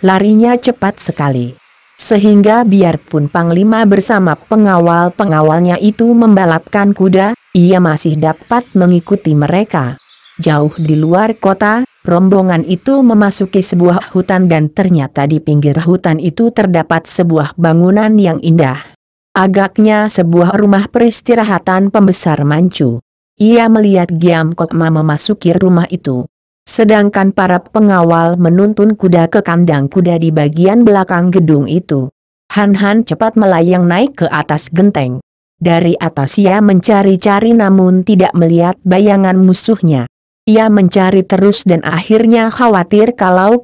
larinya cepat sekali. Sehingga biarpun Panglima bersama pengawal-pengawalnya itu membalapkan kuda, ia masih dapat mengikuti mereka. Jauh di luar kota, rombongan itu memasuki sebuah hutan dan ternyata di pinggir hutan itu terdapat sebuah bangunan yang indah. Agaknya sebuah rumah peristirahatan pembesar Manchu. Ia melihat Giam Kokma memasuki rumah itu. Sedangkan para pengawal menuntun kuda ke kandang kuda di bagian belakang gedung itu. Han cepat melayang naik ke atas genteng. Dari atas ia mencari-cari namun tidak melihat bayangan musuhnya. Ia mencari terus dan akhirnya khawatir kalau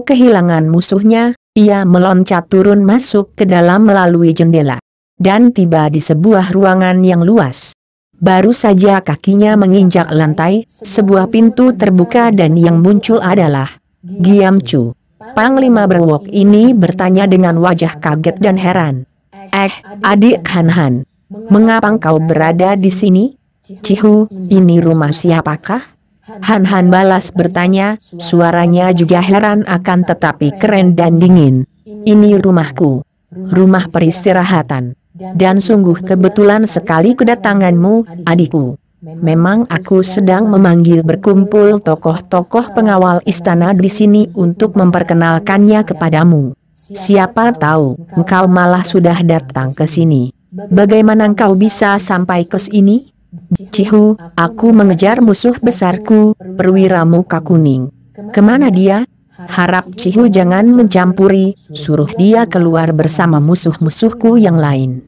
kehilangan musuhnya, ia meloncat turun masuk ke dalam melalui jendela. Dan tiba di sebuah ruangan yang luas. Baru saja kakinya menginjak lantai, sebuah pintu terbuka dan yang muncul adalah Giam Chu. Panglima Berwok ini bertanya dengan wajah kaget dan heran. Adik Han, mengapa kau berada di sini? Cihu, ini rumah siapakah? Han balas bertanya, suaranya juga heran akan tetapi keren dan dingin. Ini rumahku, rumah peristirahatan. Dan sungguh kebetulan sekali kedatanganmu, adikku. Memang aku sedang memanggil berkumpul tokoh-tokoh pengawal istana di sini untuk memperkenalkannya kepadamu. Siapa tahu, engkau malah sudah datang ke sini. Bagaimana engkau bisa sampai ke sini? Cihu, aku mengejar musuh besarku, perwira muka kuning. Kemana dia? Harap Cihu jangan mencampuri, suruh dia keluar bersama musuh-musuhku yang lain.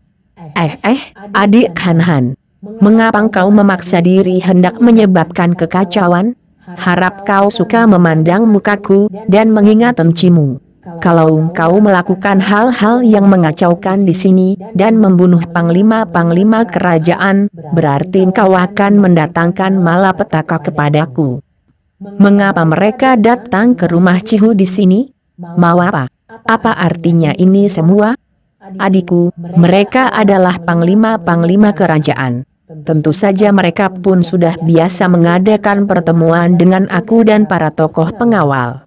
Adik Han, mengapa kau memaksa diri hendak menyebabkan kekacauan? Harap kau suka memandang mukaku dan mengingat encimu. Kalau kau melakukan hal-hal yang mengacaukan di sini dan membunuh panglima-panglima kerajaan, berarti kau akan mendatangkan malapetaka kepadaku. Mengapa mereka datang ke rumah Cihu di sini? Mau apa? Apa artinya ini semua? Adikku, mereka adalah panglima-panglima kerajaan. Tentu saja mereka pun sudah biasa mengadakan pertemuan dengan aku dan para tokoh pengawal.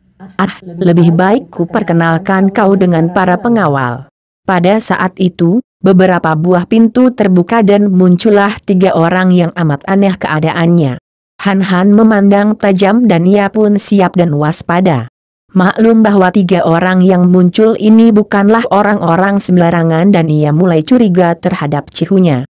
Lebih baik ku perkenalkan kau dengan para pengawal. Pada saat itu, beberapa buah pintu terbuka dan muncullah 3 orang yang amat aneh keadaannya. Han memandang tajam dan ia pun siap dan waspada. Maklum bahwa 3 orang yang muncul ini bukanlah orang-orang sembarangan dan ia mulai curiga terhadap Cihunya.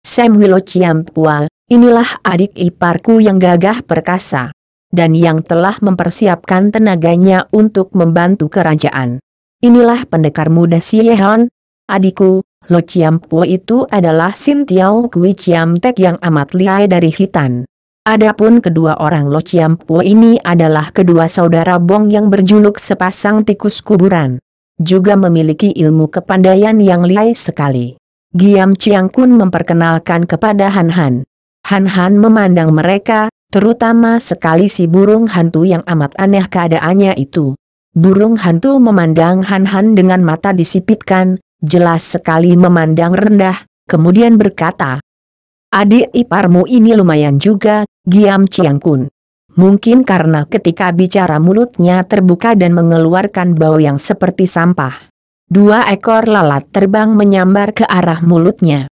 Sam Willow Ciampua, inilah adik iparku yang gagah perkasa. Dan yang telah mempersiapkan tenaganya untuk membantu kerajaan. Inilah pendekar muda si Yehon. Adikku, Lo Ciampua itu adalah Sin Tiao Kui Ciamtek yang amat lihai dari Hitan. Adapun kedua orang Lo Ciampua ini adalah kedua saudara Bong yang berjuluk sepasang tikus kuburan. Juga memiliki ilmu kepandaian yang lihai sekali. Giam Chiang Kun memperkenalkan kepada Han. Han memandang mereka, terutama sekali si burung hantu yang amat aneh keadaannya itu. Burung hantu memandang Han dengan mata disipitkan, jelas sekali memandang rendah, kemudian berkata, adik iparmu ini lumayan juga, Giam Chiang Kun. Mungkin karena ketika bicara mulutnya terbuka dan mengeluarkan bau yang seperti sampah. 2 ekor lalat terbang menyambar ke arah mulutnya.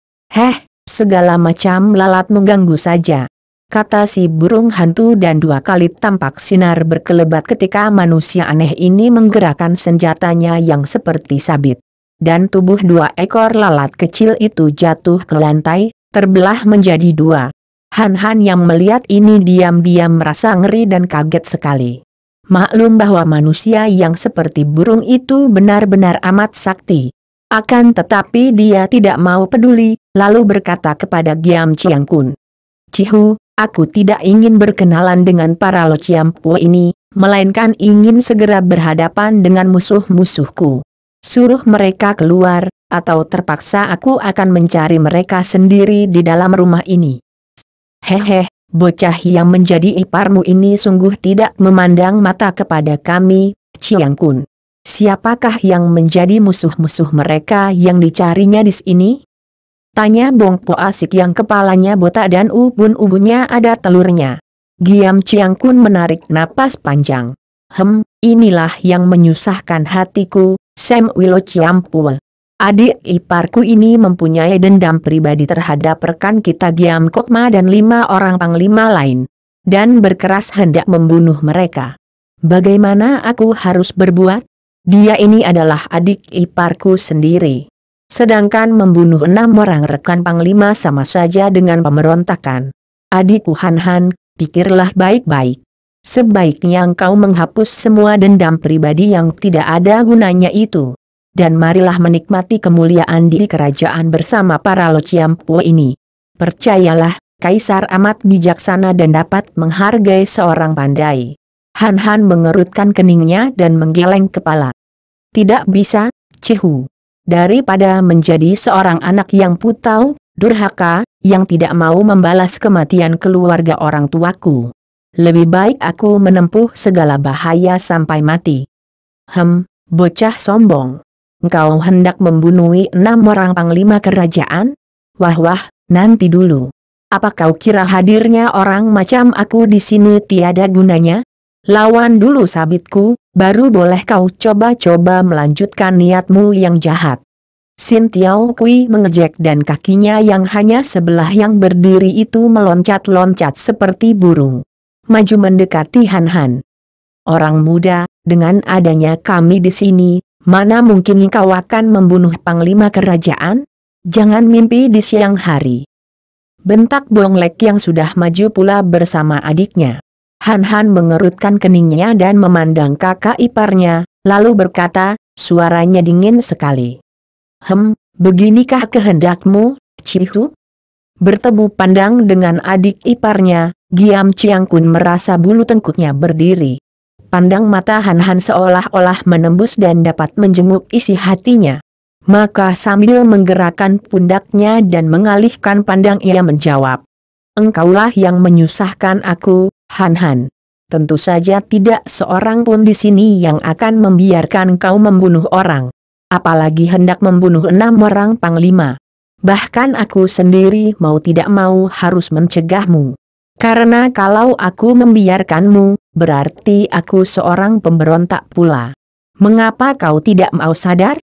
Segala macam lalat mengganggu saja, kata si burung hantu dan 2 kali tampak sinar berkelebat ketika manusia aneh ini menggerakkan senjatanya yang seperti sabit. Dan tubuh 2 ekor lalat kecil itu jatuh ke lantai, terbelah menjadi 2. Han yang melihat ini diam-diam merasa ngeri dan kaget sekali. Maklum bahwa manusia yang seperti burung itu benar-benar amat sakti. Akan tetapi dia tidak mau peduli, lalu berkata kepada Giam Chiang Kun. Cihu, aku tidak ingin berkenalan dengan para Lo Ciampua ini, melainkan ingin segera berhadapan dengan musuh-musuhku. Suruh mereka keluar, atau terpaksa aku akan mencari mereka sendiri di dalam rumah ini. Bocah yang menjadi iparmu ini sungguh tidak memandang mata kepada kami, Chiang Kun. Siapakah yang menjadi musuh-musuh mereka yang dicarinya di sini? Tanya Bong Po Asik yang kepalanya botak dan ubun-ubunnya ada telurnya. Giam Chiang Kun menarik napas panjang. Inilah yang menyusahkan hatiku, Sam Willow Ciampue. Adik iparku ini mempunyai dendam pribadi terhadap rekan kita Giam Kokma dan 5 orang panglima lain. Dan berkeras hendak membunuh mereka. Bagaimana aku harus berbuat? Dia ini adalah adik iparku sendiri. Sedangkan membunuh 6 orang rekan panglima sama saja dengan pemberontakan. Adikku Han, pikirlah baik-baik. Sebaiknya engkau menghapus semua dendam pribadi yang tidak ada gunanya itu. Dan marilah menikmati kemuliaan di kerajaan bersama para Lo Ciampue ini. Percayalah, Kaisar amat bijaksana dan dapat menghargai seorang pandai. Han mengerutkan keningnya dan menggeleng kepala. Tidak bisa, Cihu. Daripada menjadi seorang anak yang putau, durhaka, yang tidak mau membalas kematian keluarga orang tuaku. Lebih baik aku menempuh segala bahaya sampai mati. Bocah sombong. Engkau hendak membunuh 6 orang panglima kerajaan? Wah, nanti dulu. Apa kau kira hadirnya orang macam aku di sini tiada gunanya? Lawan dulu sabitku, baru boleh kau coba-coba melanjutkan niatmu yang jahat. Sin Tiao Kui mengejek dan kakinya yang hanya sebelah yang berdiri itu meloncat-loncat seperti burung. Maju mendekati Han. Orang muda, dengan adanya kami di sini, mana mungkin kau akan membunuh panglima kerajaan? Jangan mimpi di siang hari. Bentak Bonglek yang sudah maju pula bersama adiknya. Han mengerutkan keningnya dan memandang kakak iparnya, lalu berkata, suaranya dingin sekali. Beginikah kehendakmu, Cihu? Bertemu pandang dengan adik iparnya, Giam Chiang Kun merasa bulu tengkuknya berdiri. Pandang mata Han seolah-olah menembus dan dapat menjenguk isi hatinya. Maka sambil menggerakkan pundaknya dan mengalihkan pandang ia menjawab. Engkaulah yang menyusahkan aku, Han. Tentu saja tidak seorang pun di sini yang akan membiarkan kau membunuh orang. Apalagi hendak membunuh 6 orang panglima. Bahkan aku sendiri mau tidak mau harus mencegahmu. Karena kalau aku membiarkanmu, berarti aku seorang pemberontak pula. Mengapa kau tidak mau sadar?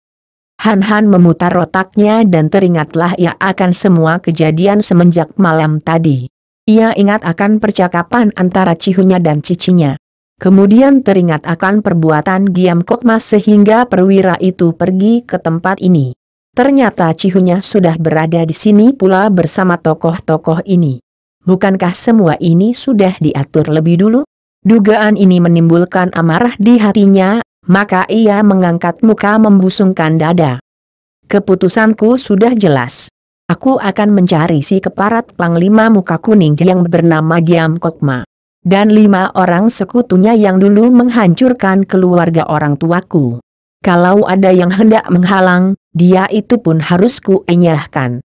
Han memutar otaknya dan teringatlah ia akan semua kejadian semenjak malam tadi. Ia ingat akan percakapan antara Cihunya dan cicinya. Kemudian teringat akan perbuatan Giam Kokma sehingga perwira itu pergi ke tempat ini. Ternyata Cihunya sudah berada di sini pula bersama tokoh-tokoh ini. Bukankah semua ini sudah diatur lebih dulu? Dugaan ini menimbulkan amarah di hatinya, maka ia mengangkat muka membusungkan dada. Keputusanku sudah jelas. Aku akan mencari si keparat panglima muka kuning yang bernama Giam Kokma. Dan 5 orang sekutunya yang dulu menghancurkan keluarga orang tuaku. Kalau ada yang hendak menghalang, dia itu pun harus kuenyahkan.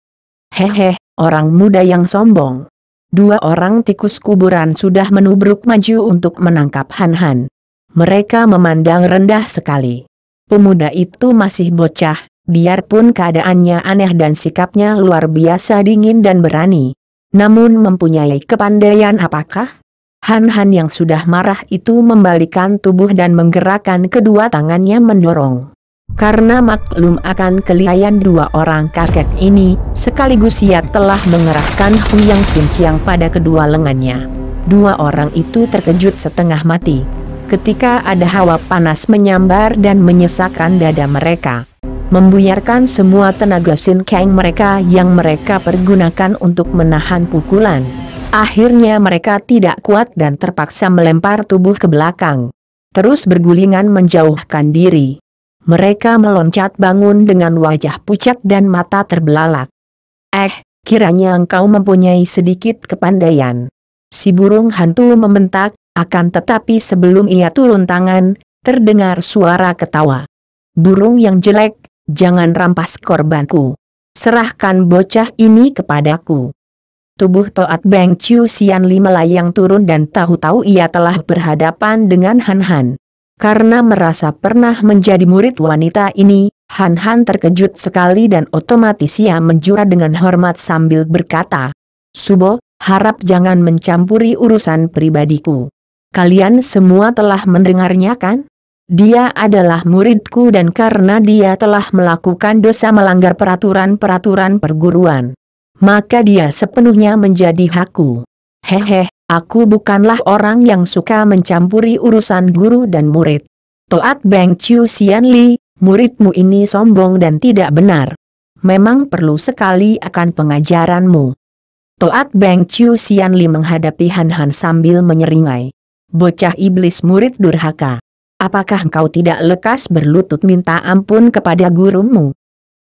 Orang muda yang sombong. 2 orang tikus kuburan sudah menubruk maju untuk menangkap Han. Mereka memandang rendah sekali. Pemuda itu masih bocah, biarpun keadaannya aneh dan sikapnya luar biasa dingin dan berani. Namun mempunyai kepandaian apakah? Han yang sudah marah itu membalikkan tubuh dan menggerakkan kedua tangannya mendorong. Karena maklum akan kelihayan 2 orang kakek ini, sekaligus ia telah mengerahkan Huyang Sinciang pada kedua lengannya. 2 orang itu terkejut setengah mati. Ketika ada hawa panas menyambar dan menyesakkan dada mereka. Membuyarkan semua tenaga Sin Kang mereka yang mereka pergunakan untuk menahan pukulan. Akhirnya mereka tidak kuat dan terpaksa melempar tubuh ke belakang. Terus bergulingan menjauhkan diri. Mereka meloncat bangun dengan wajah pucat dan mata terbelalak. Kiranya engkau mempunyai sedikit kepandaian. Si burung hantu membentak, akan tetapi sebelum ia turun tangan, terdengar suara ketawa. Burung yang jelek, jangan rampas korbanku. Serahkan bocah ini kepadaku. Tubuh Toat Beng Chiu Sian Li melayang turun dan tahu-tahu ia telah berhadapan dengan Han. Karena merasa pernah menjadi murid wanita ini, Han terkejut sekali dan otomatis ia menjura dengan hormat sambil berkata, Subo, harap jangan mencampuri urusan pribadiku. Kalian semua telah mendengarnya kan? Dia adalah muridku dan karena dia telah melakukan dosa melanggar peraturan-peraturan perguruan, maka dia sepenuhnya menjadi hakku. Hehe, aku bukanlah orang yang suka mencampuri urusan guru dan murid. Toat Beng Chiu Sian Li, muridmu ini sombong dan tidak benar. Memang perlu sekali akan pengajaranmu. Toat Beng Chiu Sian Li menghadapi Han Han sambil menyeringai. Bocah iblis murid durhaka. Apakah engkau tidak lekas berlutut minta ampun kepada gurumu?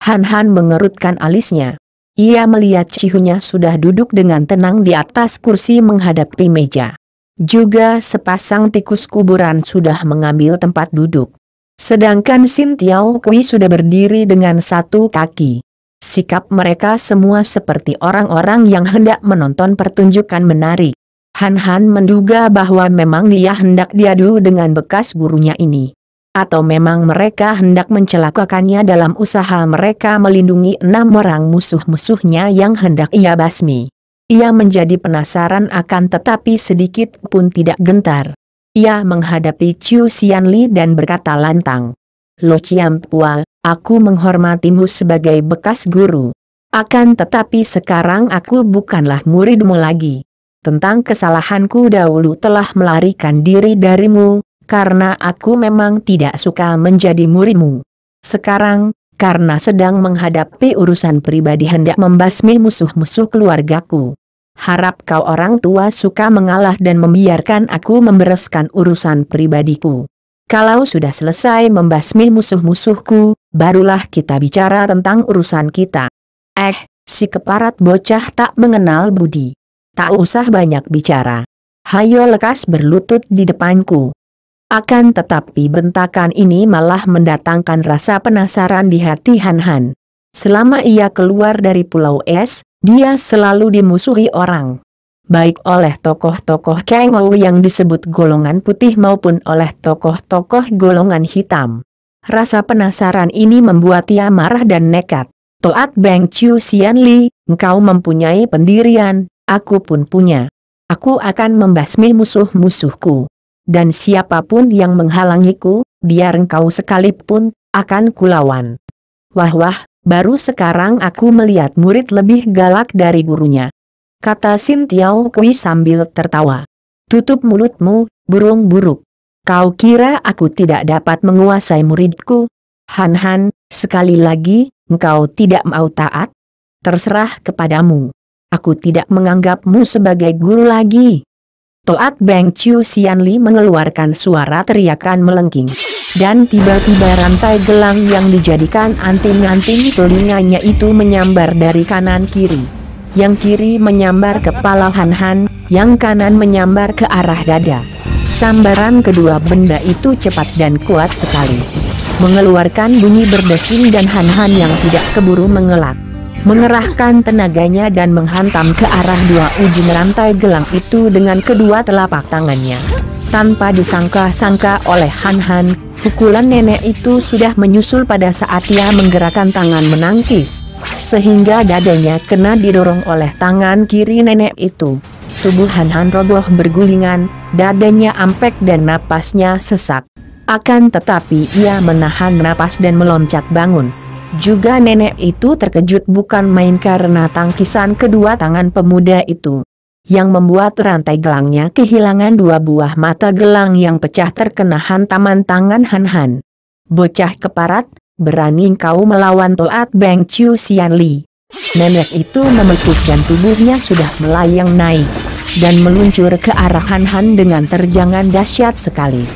Han Han mengerutkan alisnya. Ia melihat Cihunya sudah duduk dengan tenang di atas kursi menghadapi meja. Juga sepasang tikus kuburan sudah mengambil tempat duduk. Sedangkan Sin Tiao Kui sudah berdiri dengan satu kaki. Sikap mereka semua seperti orang-orang yang hendak menonton pertunjukan menarik. Han Han menduga bahwa memang dia hendak diadu dengan bekas gurunya ini. Atau memang mereka hendak mencelakakannya dalam usaha mereka melindungi 6 orang musuh-musuhnya yang hendak ia basmi. Ia menjadi penasaran akan tetapi sedikit pun tidak gentar. Ia menghadapi Chiu Sian Li dan berkata lantang. Lo Ciampua, aku menghormatimu sebagai bekas guru. Akan tetapi sekarang aku bukanlah muridmu lagi. Tentang kesalahanku dahulu telah melarikan diri darimu, karena aku memang tidak suka menjadi muridmu. Sekarang, karena sedang menghadapi urusan pribadi hendak membasmi musuh-musuh keluargaku. Harap kau orang tua suka mengalah dan membiarkan aku membereskan urusan pribadiku. Kalau sudah selesai membasmi musuh-musuhku, barulah kita bicara tentang urusan kita. Si keparat bocah tak mengenal budi. Tak usah banyak bicara. Hayo lekas berlutut di depanku. Akan tetapi bentakan ini malah mendatangkan rasa penasaran di hati Han Han. Selama ia keluar dari Pulau Es, dia selalu dimusuhi orang. Baik oleh tokoh-tokoh Kengou yang disebut golongan putih maupun oleh tokoh-tokoh golongan hitam. Rasa penasaran ini membuat ia marah dan nekat. Toat Beng Chiu Sian Li, engkau mempunyai pendirian. Aku pun punya. Aku akan membasmi musuh-musuhku. Dan siapapun yang menghalangiku, biar engkau sekalipun, akan kulawan. Wah, baru sekarang aku melihat murid lebih galak dari gurunya. Kata Sin Tiao Kui sambil tertawa. Tutup mulutmu, burung buruk. Kau kira aku tidak dapat menguasai muridku? Han Han, sekali lagi, engkau tidak mau taat? Terserah kepadamu. Aku tidak menganggapmu sebagai guru lagi. Toat Beng Chiu Sian Li mengeluarkan suara teriakan melengking. Dan tiba-tiba rantai gelang yang dijadikan anting-anting telinganya itu menyambar dari kanan kiri. Yang kiri menyambar kepala Han Han, yang kanan menyambar ke arah dada. Sambaran kedua benda itu cepat dan kuat sekali. Mengeluarkan bunyi berdesing dan Han Han yang tidak keburu mengelak. Mengerahkan tenaganya dan menghantam ke arah dua ujung rantai gelang itu dengan kedua telapak tangannya. Tanpa disangka-sangka oleh Han Han, pukulan nenek itu sudah menyusul pada saat ia menggerakkan tangan menangkis. Sehingga dadanya kena didorong oleh tangan kiri nenek itu. Tubuh Han Han roboh bergulingan, dadanya ampek dan napasnya sesak. Akan tetapi ia menahan napas dan meloncat bangun. Juga nenek itu terkejut bukan main karena tangkisan kedua tangan pemuda itu. Yang membuat rantai gelangnya kehilangan dua buah mata gelang yang pecah terkena hantaman tangan Han Han. Bocah keparat, berani kau melawan Toat Beng Chiu Sian Li. Nenek itu memekuk dan tubuhnya sudah melayang naik. Dan meluncur ke arah Han Han dengan terjangan dahsyat sekali.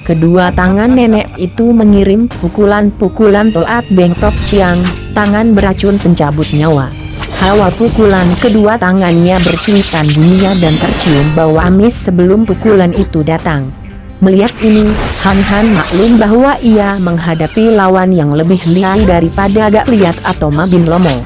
Kedua tangan nenek itu mengirim pukulan-pukulan Toat Beng Tok Chiang, tangan beracun pencabut nyawa. Hawa pukulan kedua tangannya bercuitan bunyinya dan tercium bau amis sebelum pukulan itu datang. Melihat ini, Han Han maklum bahwa ia menghadapi lawan yang lebih lihai daripada Gak Liat atau Ma Bin Lomo.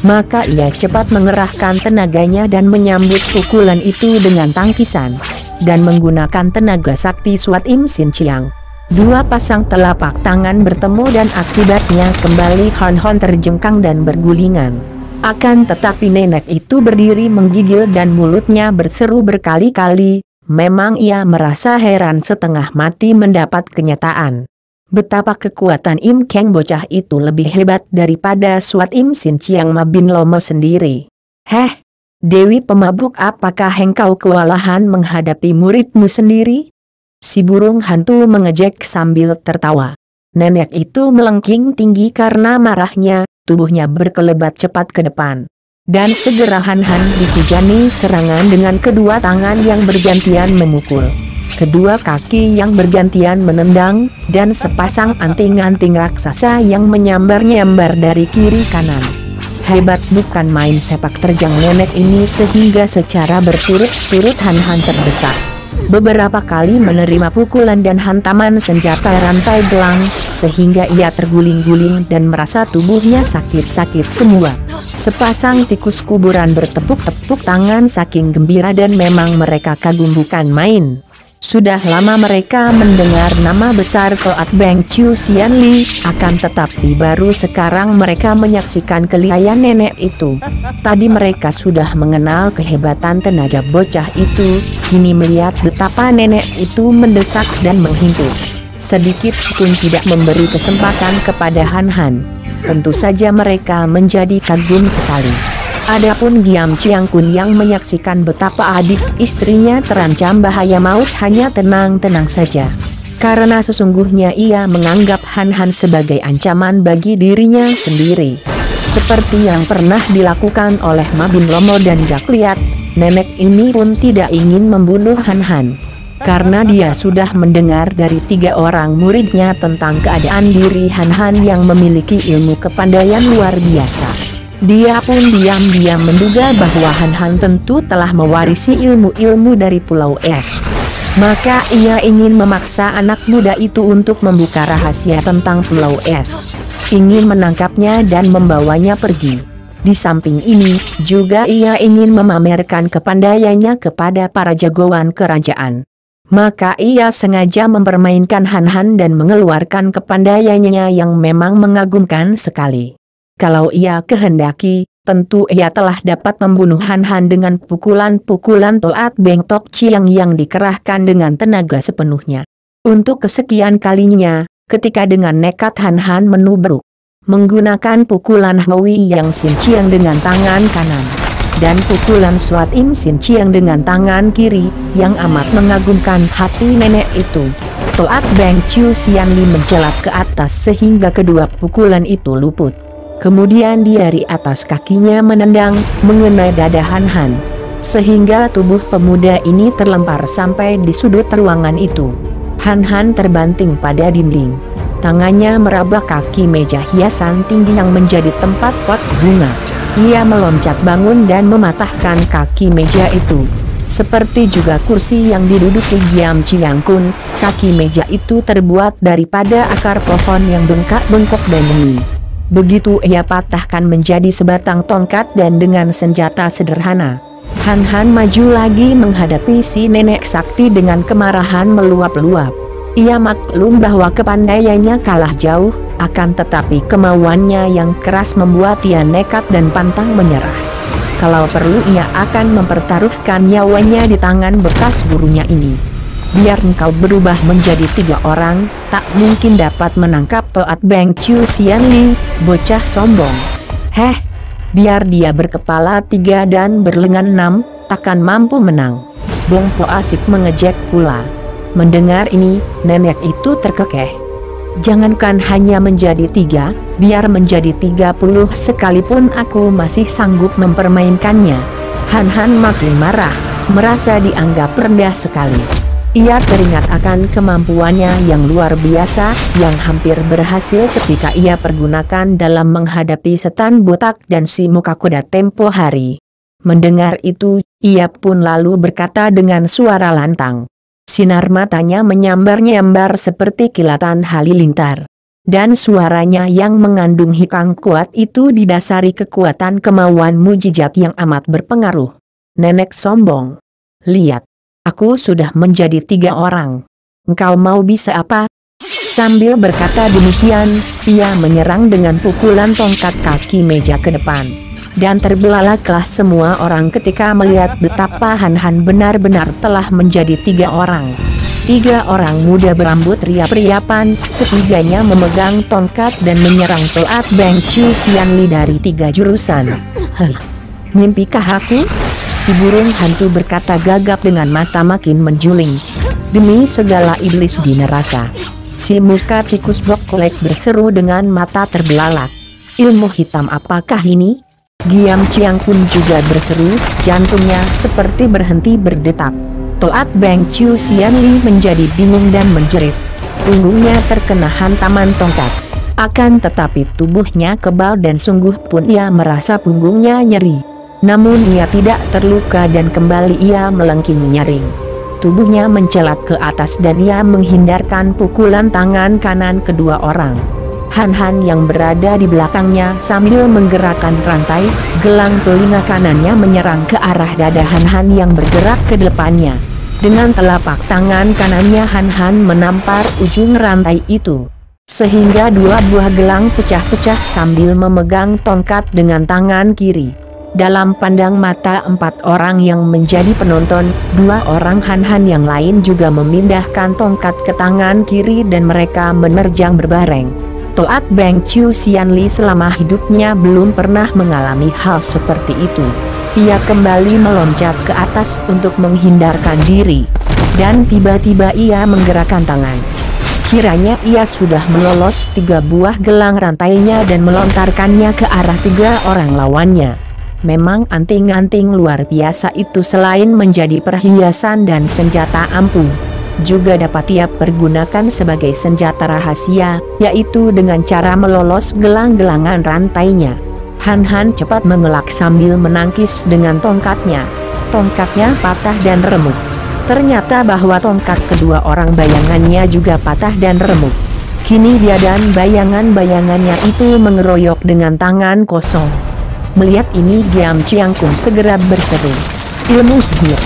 Maka ia cepat mengerahkan tenaganya dan menyambut pukulan itu dengan tangkisan. Dan menggunakan tenaga sakti Suat Im Sin Chiang. Dua pasang telapak tangan bertemu dan akibatnya kembali Han Han terjengkang dan bergulingan. Akan tetapi nenek itu berdiri menggigil dan mulutnya berseru berkali-kali, Memang ia merasa heran setengah mati mendapat kenyataan. Betapa kekuatan Im Keng bocah itu lebih hebat daripada Suat Im Sin Chiang Ma bin Lomo sendiri. Heh, Dewi pemabuk, apakah engkau kewalahan menghadapi muridmu sendiri? Si burung hantu mengejek sambil tertawa. Nenek itu melengking tinggi karena marahnya, tubuhnya berkelebat cepat ke depan. Dan segera Han Han dihujani serangan dengan kedua tangan yang bergantian memukul. Kedua kaki yang bergantian menendang, dan sepasang anting-anting raksasa yang menyambar-nyambar dari kiri kanan. Hebat bukan main sepak terjang nenek ini sehingga secara berturut-turut Han Han terdesak. Beberapa kali menerima pukulan dan hantaman senjata rantai gelang, sehingga ia terguling-guling dan merasa tubuhnya sakit-sakit semua. Sepasang tikus kuburan bertepuk-tepuk tangan saking gembira dan memang mereka kagum bukan main. Sudah lama mereka mendengar nama besar Toat Beng Chiu Sian Li, akan tetapi baru sekarang mereka menyaksikan kelihayan nenek itu. Tadi mereka sudah mengenal kehebatan tenaga bocah itu, kini melihat betapa nenek itu mendesak dan menghimpit. Sedikit pun tidak memberi kesempatan kepada Han Han. Tentu saja mereka menjadi kagum sekali. Adapun Giam Chiang Kun yang menyaksikan betapa adik istrinya terancam bahaya maut hanya tenang-tenang saja. Karena sesungguhnya ia menganggap Han Han sebagai ancaman bagi dirinya sendiri. Seperti yang pernah dilakukan oleh Ma Bin Lomo dan Gak Liat, nenek ini pun tidak ingin membunuh Han Han. Karena dia sudah mendengar dari 3 orang muridnya tentang keadaan diri Han Han yang memiliki ilmu kepandaian luar biasa. Dia pun diam-diam menduga bahwa Han Han tentu telah mewarisi ilmu-ilmu dari Pulau Es. Maka ia ingin memaksa anak muda itu untuk membuka rahasia tentang Pulau Es. Ingin menangkapnya dan membawanya pergi. Di samping ini, juga ia ingin memamerkan kepandaiannya kepada para jagoan kerajaan. Maka ia sengaja mempermainkan Han Han dan mengeluarkan kepandaiannya yang memang mengagumkan sekali. Kalau ia kehendaki, tentu ia telah dapat membunuh Han Han dengan pukulan-pukulan Toat Beng Tok Chiang yang dikerahkan dengan tenaga sepenuhnya. Untuk kesekian kalinya, ketika dengan nekat Han Han menubruk, menggunakan pukulan Hui Yang Sin Chiang dengan tangan kanan, dan pukulan Suat Im Sin Chiang dengan tangan kiri, yang amat mengagumkan hati nenek itu. Toat Beng Chiu Sian Li mencelat ke atas sehingga kedua pukulan itu luput. Kemudian dari atas kakinya menendang, mengenai dada Han Han. Sehingga tubuh pemuda ini terlempar sampai di sudut ruangan itu. Han Han terbanting pada dinding. Tangannya meraba kaki meja hiasan tinggi yang menjadi tempat pot bunga. Ia meloncat bangun dan mematahkan kaki meja itu. Seperti juga kursi yang diduduki Giam Chiang Kun, kaki meja itu terbuat daripada akar pohon yang bengkak-bengkok dan bening. Begitu ia patahkan menjadi sebatang tongkat dan dengan senjata sederhana. Han Han maju lagi menghadapi si nenek sakti dengan kemarahan meluap-luap. Ia maklum bahwa kepandaiannya kalah jauh, akan tetapi kemauannya yang keras membuat ia nekat dan pantang menyerah. Kalau perlu ia akan mempertaruhkan nyawanya di tangan bekas gurunya ini. Biar engkau berubah menjadi 3 orang, tak mungkin dapat menangkap Toat Beng Chiu Sian Li, bocah sombong. Heh, biar dia berkepala 3 dan berlengan 6, takkan mampu menang. Bong Po asik mengejek pula. Mendengar ini, nenek itu terkekeh. Jangankan hanya menjadi 3, biar menjadi 30 sekalipun aku masih sanggup mempermainkannya. Han Han makin marah, merasa dianggap rendah sekali. Ia teringat akan kemampuannya yang luar biasa, yang hampir berhasil ketika ia pergunakan dalam menghadapi setan botak dan si muka kuda tempo hari. Mendengar itu, ia pun lalu berkata dengan suara lantang. Sinar matanya menyambar-nyambar seperti kilatan halilintar. Dan suaranya yang mengandung hikang kuat itu didasari kekuatan kemauan mujizat yang amat berpengaruh. Nenek sombong. Lihat. Aku sudah menjadi 3 orang. Engkau mau bisa apa? Sambil berkata demikian, ia menyerang dengan pukulan tongkat kaki meja ke depan. Dan terbelalaklah semua orang ketika melihat betapa Han Han benar-benar telah menjadi 3 orang. 3 orang muda berambut riap-riapan, ketiganya memegang tongkat dan menyerang Toat Beng Chu Xianli dari 3 jurusan. Heh, mimpikah aku? Si burung hantu berkata gagap dengan mata makin menjuling. Demi segala iblis di neraka. Si muka tikus Boklek berseru dengan mata terbelalak. Ilmu hitam apakah ini? Giam Chiang pun juga berseru, jantungnya seperti berhenti berdetak. Toat Beng Chu Xianli menjadi bingung dan menjerit. Punggungnya terkena hantaman tongkat. Akan tetapi tubuhnya kebal dan sungguh pun ia merasa punggungnya nyeri. Namun ia tidak terluka dan kembali ia melengking nyaring. Tubuhnya mencelat ke atas dan ia menghindarkan pukulan tangan kanan kedua orang. Han Han yang berada di belakangnya sambil menggerakkan rantai, gelang telinga kanannya menyerang ke arah dada Han Han yang bergerak ke depannya. Dengan telapak tangan kanannya Han Han menampar ujung rantai itu. Sehingga 2 buah gelang pecah-pecah sambil memegang tongkat dengan tangan kiri. Dalam pandang mata 4 orang yang menjadi penonton, 2 orang Han Han yang lain juga memindahkan tongkat ke tangan kiri dan mereka menerjang berbareng. Toat Beng Chu Xianli selama hidupnya belum pernah mengalami hal seperti itu. Ia kembali meloncat ke atas untuk menghindarkan diri. Dan tiba-tiba ia menggerakkan tangan. Kiranya ia sudah melolos 3 buah gelang rantainya dan melontarkannya ke arah 3 orang lawannya. Memang anting-anting luar biasa itu selain menjadi perhiasan dan senjata ampuh, juga dapat ia pergunakan sebagai senjata rahasia, yaitu dengan cara melolos gelang-gelangan rantainya. Han Han cepat mengelak sambil menangkis dengan tongkatnya. Tongkatnya patah dan remuk. Ternyata bahwa tongkat kedua orang bayangannya juga patah dan remuk. Kini dia dan bayangan-bayangannya itu mengeroyok dengan tangan kosong. Melihat ini Giam Chiang Kun segera berseru. Ilmu sihir.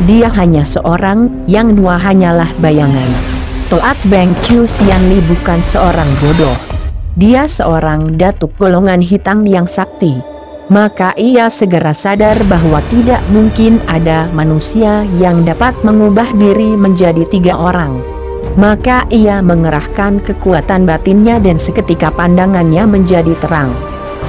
Dia hanya seorang, yang 2 hanyalah bayangan. Toat Beng Chu Xianli bukan seorang bodoh. Dia seorang datuk golongan hitam yang sakti. Maka ia segera sadar bahwa tidak mungkin ada manusia yang dapat mengubah diri menjadi 3 orang. Maka ia mengerahkan kekuatan batinnya dan seketika pandangannya menjadi terang.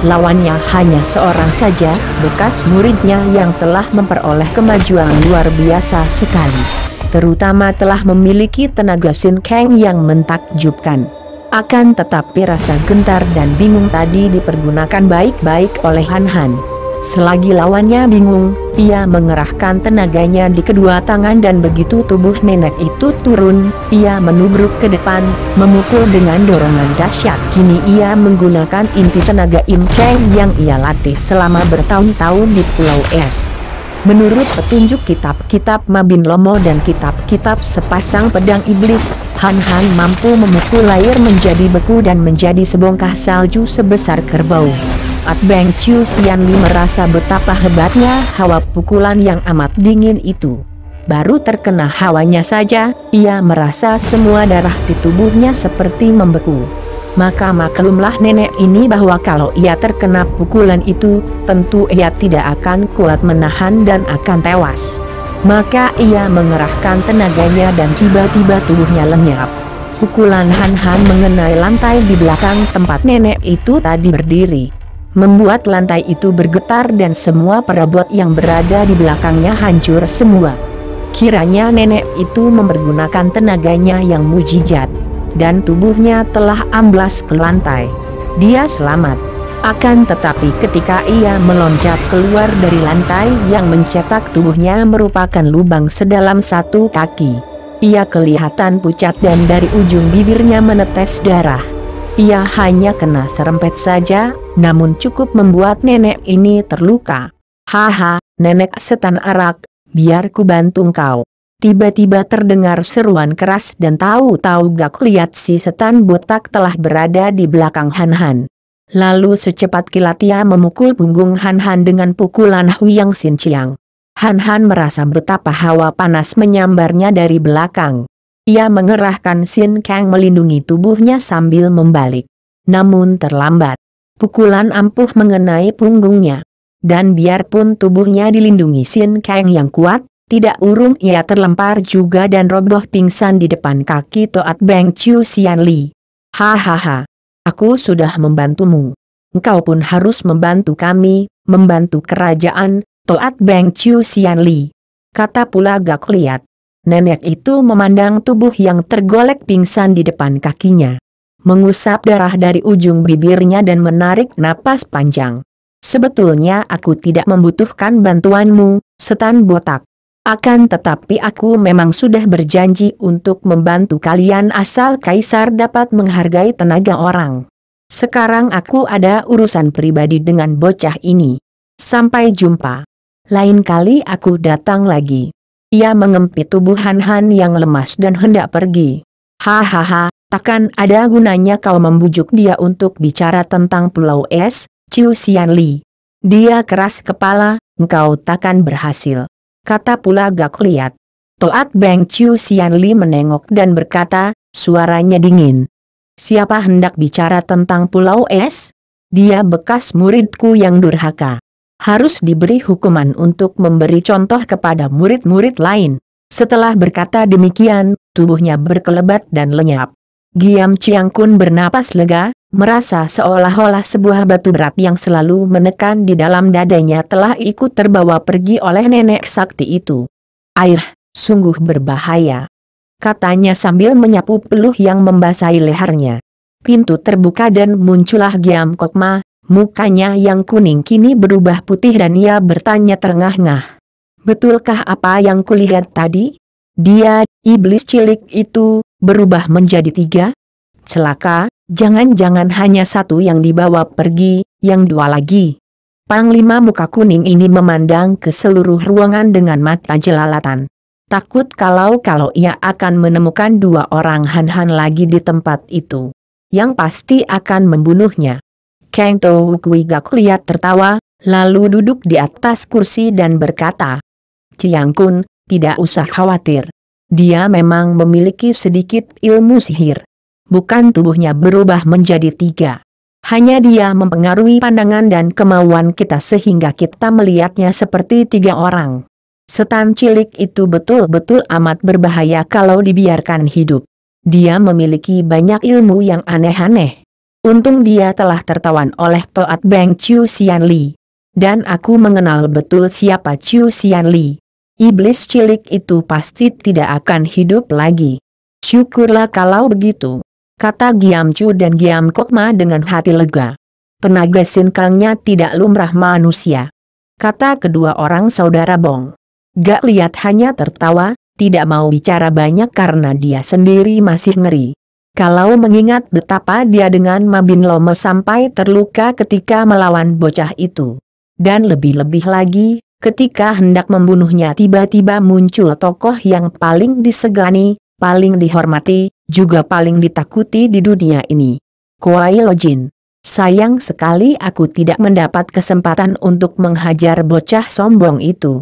Lawannya hanya seorang saja, bekas muridnya yang telah memperoleh kemajuan luar biasa sekali. Terutama telah memiliki tenaga Sin Kang yang mentakjubkan. Akan tetapi rasa gentar dan bingung tadi dipergunakan baik-baik oleh Han Han. Selagi lawannya bingung, ia mengerahkan tenaganya di kedua tangan dan begitu tubuh nenek itu turun, ia menubruk ke depan, memukul dengan dorongan dahsyat. Kini ia menggunakan inti tenaga Im Kang yang ia latih selama bertahun-tahun di Pulau Es. Menurut petunjuk kitab-kitab Mabin Lomo dan kitab-kitab sepasang pedang iblis, Han Han mampu memukul air menjadi beku dan menjadi sebongkah salju sebesar kerbau. Toat Beng Chu Xianli merasa betapa hebatnya hawa pukulan yang amat dingin itu. Baru terkena hawanya saja, ia merasa semua darah di tubuhnya seperti membeku. Maka maklumlah nenek ini bahwa kalau ia terkena pukulan itu, tentu ia tidak akan kuat menahan dan akan tewas. Maka ia mengerahkan tenaganya dan tiba-tiba tubuhnya lenyap. Pukulan Han Han mengenai lantai di belakang tempat nenek itu tadi berdiri. Membuat lantai itu bergetar dan semua perabot yang berada di belakangnya hancur semua. Kiranya nenek itu mempergunakan tenaganya yang mujizat. Dan tubuhnya telah amblas ke lantai. Dia selamat. Akan tetapi ketika ia meloncat keluar dari lantai yang mencetak tubuhnya merupakan lubang sedalam 1 kaki. Ia kelihatan pucat dan dari ujung bibirnya menetes darah. Ia hanya kena serempet saja, namun cukup membuat nenek ini terluka. Haha, nenek setan arak, biar ku bantu kau. Tiba-tiba terdengar seruan keras dan tahu-tahu gak lihat si setan botak telah berada di belakang Han Han. Lalu secepat kilat ia memukul punggung Han Han dengan pukulan Huyang Sin Chiang. Han Han merasa betapa hawa panas menyambarnya dari belakang. Ia mengerahkan Sin Kang melindungi tubuhnya sambil membalik. Namun terlambat. Pukulan ampuh mengenai punggungnya. Dan biarpun tubuhnya dilindungi Sin Kang yang kuat, tidak urung ia terlempar juga dan roboh pingsan di depan kaki Toat Beng Chiu Sian Li. Hahaha, aku sudah membantumu. Engkau pun harus membantu kami, membantu kerajaan, Toat Beng Chiu Sian Li. Kata pula Gak Liat. Nenek itu memandang tubuh yang tergolek pingsan di depan kakinya. Mengusap darah dari ujung bibirnya dan menarik napas panjang. Sebetulnya aku tidak membutuhkan bantuanmu, setan botak. Akan tetapi aku memang sudah berjanji untuk membantu kalian asal kaisar dapat menghargai tenaga orang. Sekarang aku ada urusan pribadi dengan bocah ini. Sampai jumpa. Lain kali aku datang lagi. Ia mengempit tubuh Han Han yang lemas dan hendak pergi. Hahaha, takkan ada gunanya kau membujuk dia untuk bicara tentang Pulau Es, Chiu Sian Li. Dia keras kepala, engkau takkan berhasil. Kata pula Gak Liat. Toat Beng Chiu Sian Li menengok dan berkata, suaranya dingin. Siapa hendak bicara tentang Pulau Es? Dia bekas muridku yang durhaka. Harus diberi hukuman untuk memberi contoh kepada murid-murid lain. Setelah berkata demikian, tubuhnya berkelebat dan lenyap. Giam Chiang Kun bernapas lega, merasa seolah-olah sebuah batu berat yang selalu menekan di dalam dadanya telah ikut terbawa pergi oleh nenek sakti itu. Air, sungguh berbahaya. Katanya sambil menyapu peluh yang membasahi lehernya. Pintu terbuka dan muncullah Giam Kok Ma, mukanya yang kuning kini berubah putih dan ia bertanya terengah-engah. Betulkah apa yang kulihat tadi? Dia, iblis cilik itu, berubah menjadi 3? Celaka, jangan-jangan hanya satu yang dibawa pergi, yang 2 lagi. Panglima muka kuning ini memandang ke seluruh ruangan dengan mata jelalatan. Takut kalau ia akan menemukan 2 orang Han Han lagi di tempat itu. Yang pasti akan membunuhnya. Kang To Kui Gak Liat tertawa, lalu duduk di atas kursi dan berkata, Chiang Kun, tidak usah khawatir. Dia memang memiliki sedikit ilmu sihir. Bukan tubuhnya berubah menjadi 3. Hanya dia mempengaruhi pandangan dan kemauan kita sehingga kita melihatnya seperti 3 orang. Setan cilik itu betul-betul amat berbahaya kalau dibiarkan hidup. Dia memiliki banyak ilmu yang aneh-aneh. Untung dia telah tertawan oleh Toat Beng Chiu Sian Li. Dan aku mengenal betul siapa Chiu Sian Li. Iblis cilik itu pasti tidak akan hidup lagi. Syukurlah kalau begitu, kata Giam Chu dan Giam Kok Ma dengan hati lega. Tenaga Sin Kangnya tidak lumrah manusia, kata kedua orang saudara Bong. Gak Liat hanya tertawa, tidak mau bicara banyak karena dia sendiri masih ngeri. Kalau mengingat betapa dia dengan Ma Bin Lome sampai terluka ketika melawan bocah itu. Dan lebih-lebih lagi, ketika hendak membunuhnya tiba-tiba muncul tokoh yang paling disegani, paling dihormati, juga paling ditakuti di dunia ini. Kuai Lo Jin. Sayang sekali aku tidak mendapat kesempatan untuk menghajar bocah sombong itu.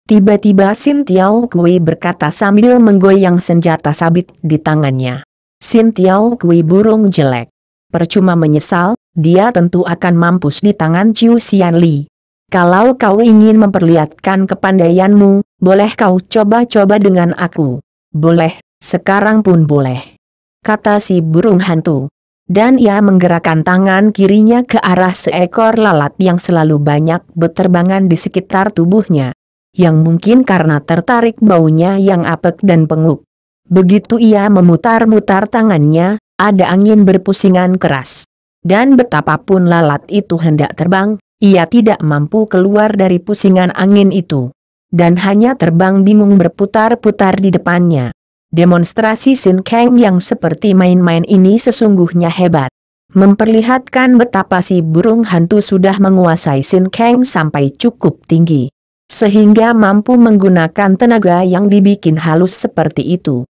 Tiba-tiba Sin Tiao Kui berkata sambil menggoyang senjata sabit di tangannya. Sin Tiao Kui burung jelek. Percuma menyesal, dia tentu akan mampus di tangan Chiu Sian Li. Kalau kau ingin memperlihatkan kepandaianmu, boleh kau coba-coba dengan aku. Boleh, sekarang pun boleh, kata si burung hantu. Dan ia menggerakkan tangan kirinya ke arah seekor lalat yang selalu banyak berterbangan di sekitar tubuhnya. Yang mungkin karena tertarik baunya yang apek dan penguk. Begitu ia memutar-mutar tangannya, ada angin berpusingan keras. Dan betapapun lalat itu hendak terbang, ia tidak mampu keluar dari pusingan angin itu. Dan hanya terbang bingung berputar-putar di depannya. Demonstrasi Sin Kang yang seperti main-main ini sesungguhnya hebat. Memperlihatkan betapa si burung hantu sudah menguasai Sin Kang sampai cukup tinggi. Sehingga mampu menggunakan tenaga yang dibikin halus seperti itu.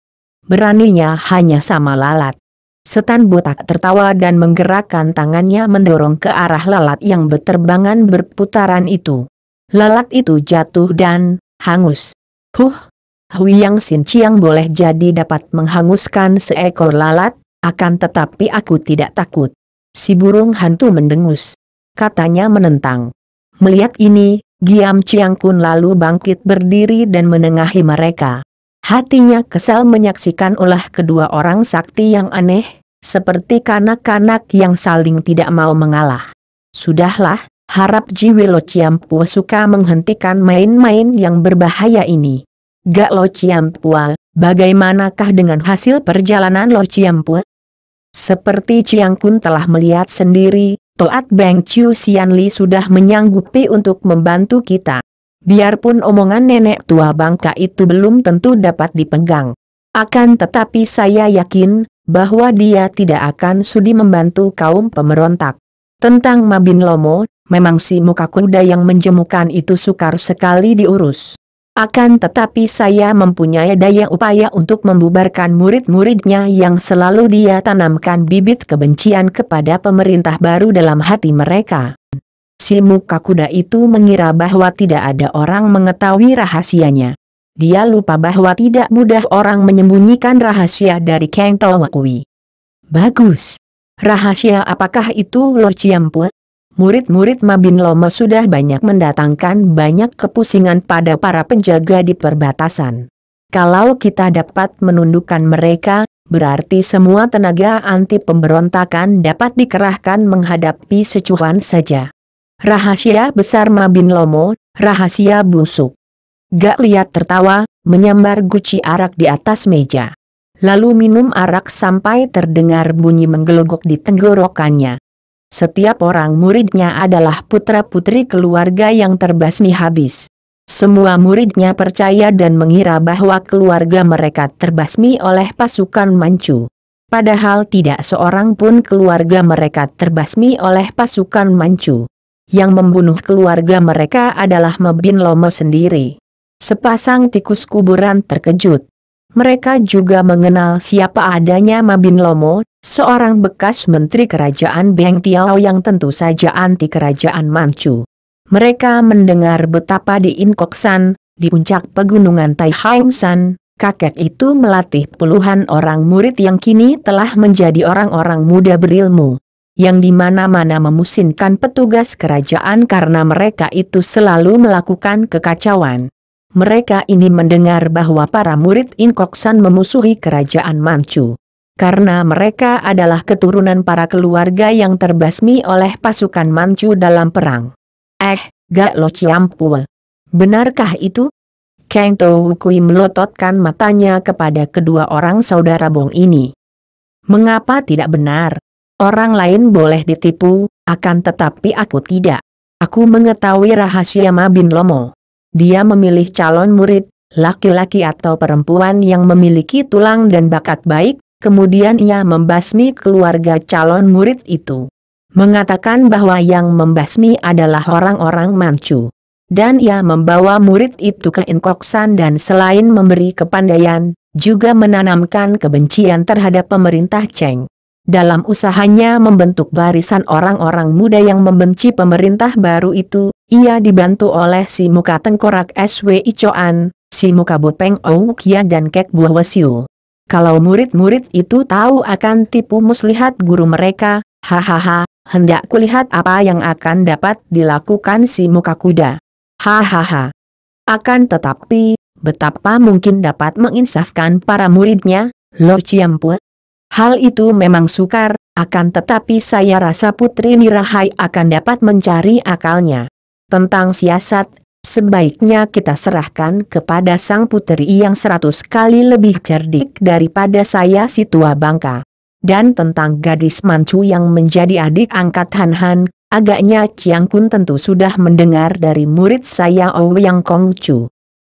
Beraninya hanya sama lalat. Setan botak tertawa dan menggerakkan tangannya mendorong ke arah lalat yang berterbangan berputaran itu. Lalat itu jatuh dan hangus. Huyang Sin Chiang boleh jadi dapat menghanguskan seekor lalat, akan tetapi aku tidak takut. Si burung hantu mendengus. Katanya menentang. Melihat ini, Giam Chiang Kun lalu bangkit berdiri dan menengahi mereka. Hatinya kesal menyaksikan ulah kedua orang sakti yang aneh, seperti kanak-kanak yang saling tidak mau mengalah. Sudahlah, harap Jiwi Lo Ciampua suka menghentikan main-main yang berbahaya ini. Gak Lo Ciampua, bagaimanakah dengan hasil perjalanan Lo Ciampua? Seperti Chiang Kun telah melihat sendiri, Toat Beng Chiu Sian Li sudah menyanggupi untuk membantu kita. Biarpun omongan nenek tua bangka itu belum tentu dapat dipegang. Akan tetapi saya yakin bahwa dia tidak akan sudi membantu kaum pemberontak. Tentang Mabin Lomo, memang si muka kuda yang menjemukan itu sukar sekali diurus. Akan tetapi saya mempunyai daya upaya untuk membubarkan murid-muridnya yang selalu dia tanamkan bibit kebencian kepada pemerintah baru dalam hati mereka. Si muka kuda itu mengira bahwa tidak ada orang mengetahui rahasianya. Dia lupa bahwa tidak mudah orang menyembunyikan rahasia dari Kang Towakui. Bagus. Rahasia apakah itu Lo Ciampua? Murid-murid Mabin Lomo sudah banyak mendatangkan banyak kepusingan pada para penjaga di perbatasan. Kalau kita dapat menundukkan mereka, berarti semua tenaga anti pemberontakan dapat dikerahkan menghadapi secuhan saja. Rahasia besar Mabin Lomo, rahasia busuk. Gak lihat tertawa, menyambar guci arak di atas meja. Lalu minum arak sampai terdengar bunyi menggelogok di tenggorokannya. Setiap orang muridnya adalah putra-putri keluarga yang terbasmi habis. Semua muridnya percaya dan mengira bahwa keluarga mereka terbasmi oleh pasukan Manchu. Padahal tidak seorang pun keluarga mereka terbasmi oleh pasukan Manchu. Yang membunuh keluarga mereka adalah Mabin Lomo sendiri. Sepasang tikus kuburan terkejut. Mereka juga mengenal siapa adanya Mabin Lomo, seorang bekas menteri kerajaan Beng Tiao yang tentu saja anti kerajaan Manchu. Mereka mendengar betapa di Inkoksan, di puncak pegunungan Tai Hang San, kakek itu melatih puluhan orang murid yang kini telah menjadi orang-orang muda berilmu, yang di mana-mana memusingkan petugas kerajaan karena mereka itu selalu melakukan kekacauan. Mereka ini mendengar bahwa para murid Inkoksan memusuhi kerajaan Manchu. Karena mereka adalah keturunan para keluarga yang terbasmi oleh pasukan Manchu dalam perang. Gak Lo Ciampua. Benarkah itu? Kang Towakui melototkan matanya kepada kedua orang saudara Bong ini. Mengapa tidak benar? Orang lain boleh ditipu, akan tetapi aku tidak. Aku mengetahui rahasia Mabin Lomo. Dia memilih calon murid, laki-laki atau perempuan yang memiliki tulang dan bakat baik, kemudian ia membasmi keluarga calon murid itu. Mengatakan bahwa yang membasmi adalah orang-orang Manchu. Dan ia membawa murid itu ke Inkoksan dan selain memberi kepandaian, juga menanamkan kebencian terhadap pemerintah Cheng. Dalam usahanya membentuk barisan orang-orang muda yang membenci pemerintah baru itu, ia dibantu oleh si muka tengkorak Swi Choan, si muka Bopeng Ou Kia dan Kek Buah Wasiu. Kalau murid-murid itu tahu akan tipu muslihat guru mereka, hahaha, hendak kulihat apa yang akan dapat dilakukan si muka kuda. Hahaha. Akan tetapi, betapa mungkin dapat menginsafkan para muridnya, Lo Ciampua? Hal itu memang sukar, akan tetapi saya rasa Putri Nirahai akan dapat mencari akalnya. Tentang siasat, sebaiknya kita serahkan kepada sang putri yang 100 kali lebih cerdik daripada saya si tua bangka. Dan tentang gadis Manchu yang menjadi adik angkat Han Han, agaknya Chiang Kun tentu sudah mendengar dari murid saya Ouyang Kongcu.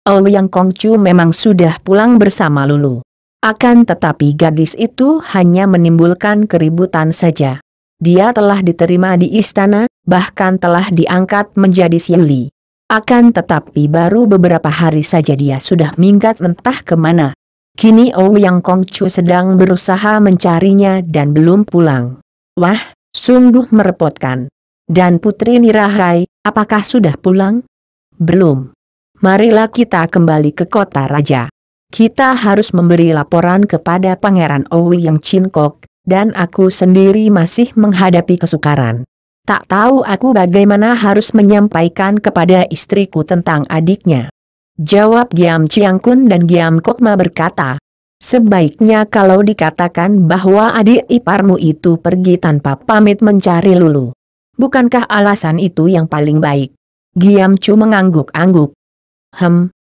Ouyang Kongcu memang sudah pulang bersama Lulu. Akan tetapi gadis itu hanya menimbulkan keributan saja. Dia telah diterima di istana, bahkan telah diangkat menjadi Siuli. Akan tetapi baru beberapa hari saja dia sudah minggat entah kemana. Kini Ouyang Kongcu sedang berusaha mencarinya dan belum pulang. Wah, sungguh merepotkan. Dan Putri Nirahai, apakah sudah pulang? Belum. Marilah kita kembali ke kota raja. Kita harus memberi laporan kepada Pangeran Ouyang Chinkok, dan aku sendiri masih menghadapi kesukaran. Tak tahu aku bagaimana harus menyampaikan kepada istriku tentang adiknya. Jawab Giam Chiang Kun, dan Giam Kok Ma berkata, sebaiknya kalau dikatakan bahwa adik iparmu itu pergi tanpa pamit mencari Lulu. Bukankah alasan itu yang paling baik? Giam Chu mengangguk-angguk.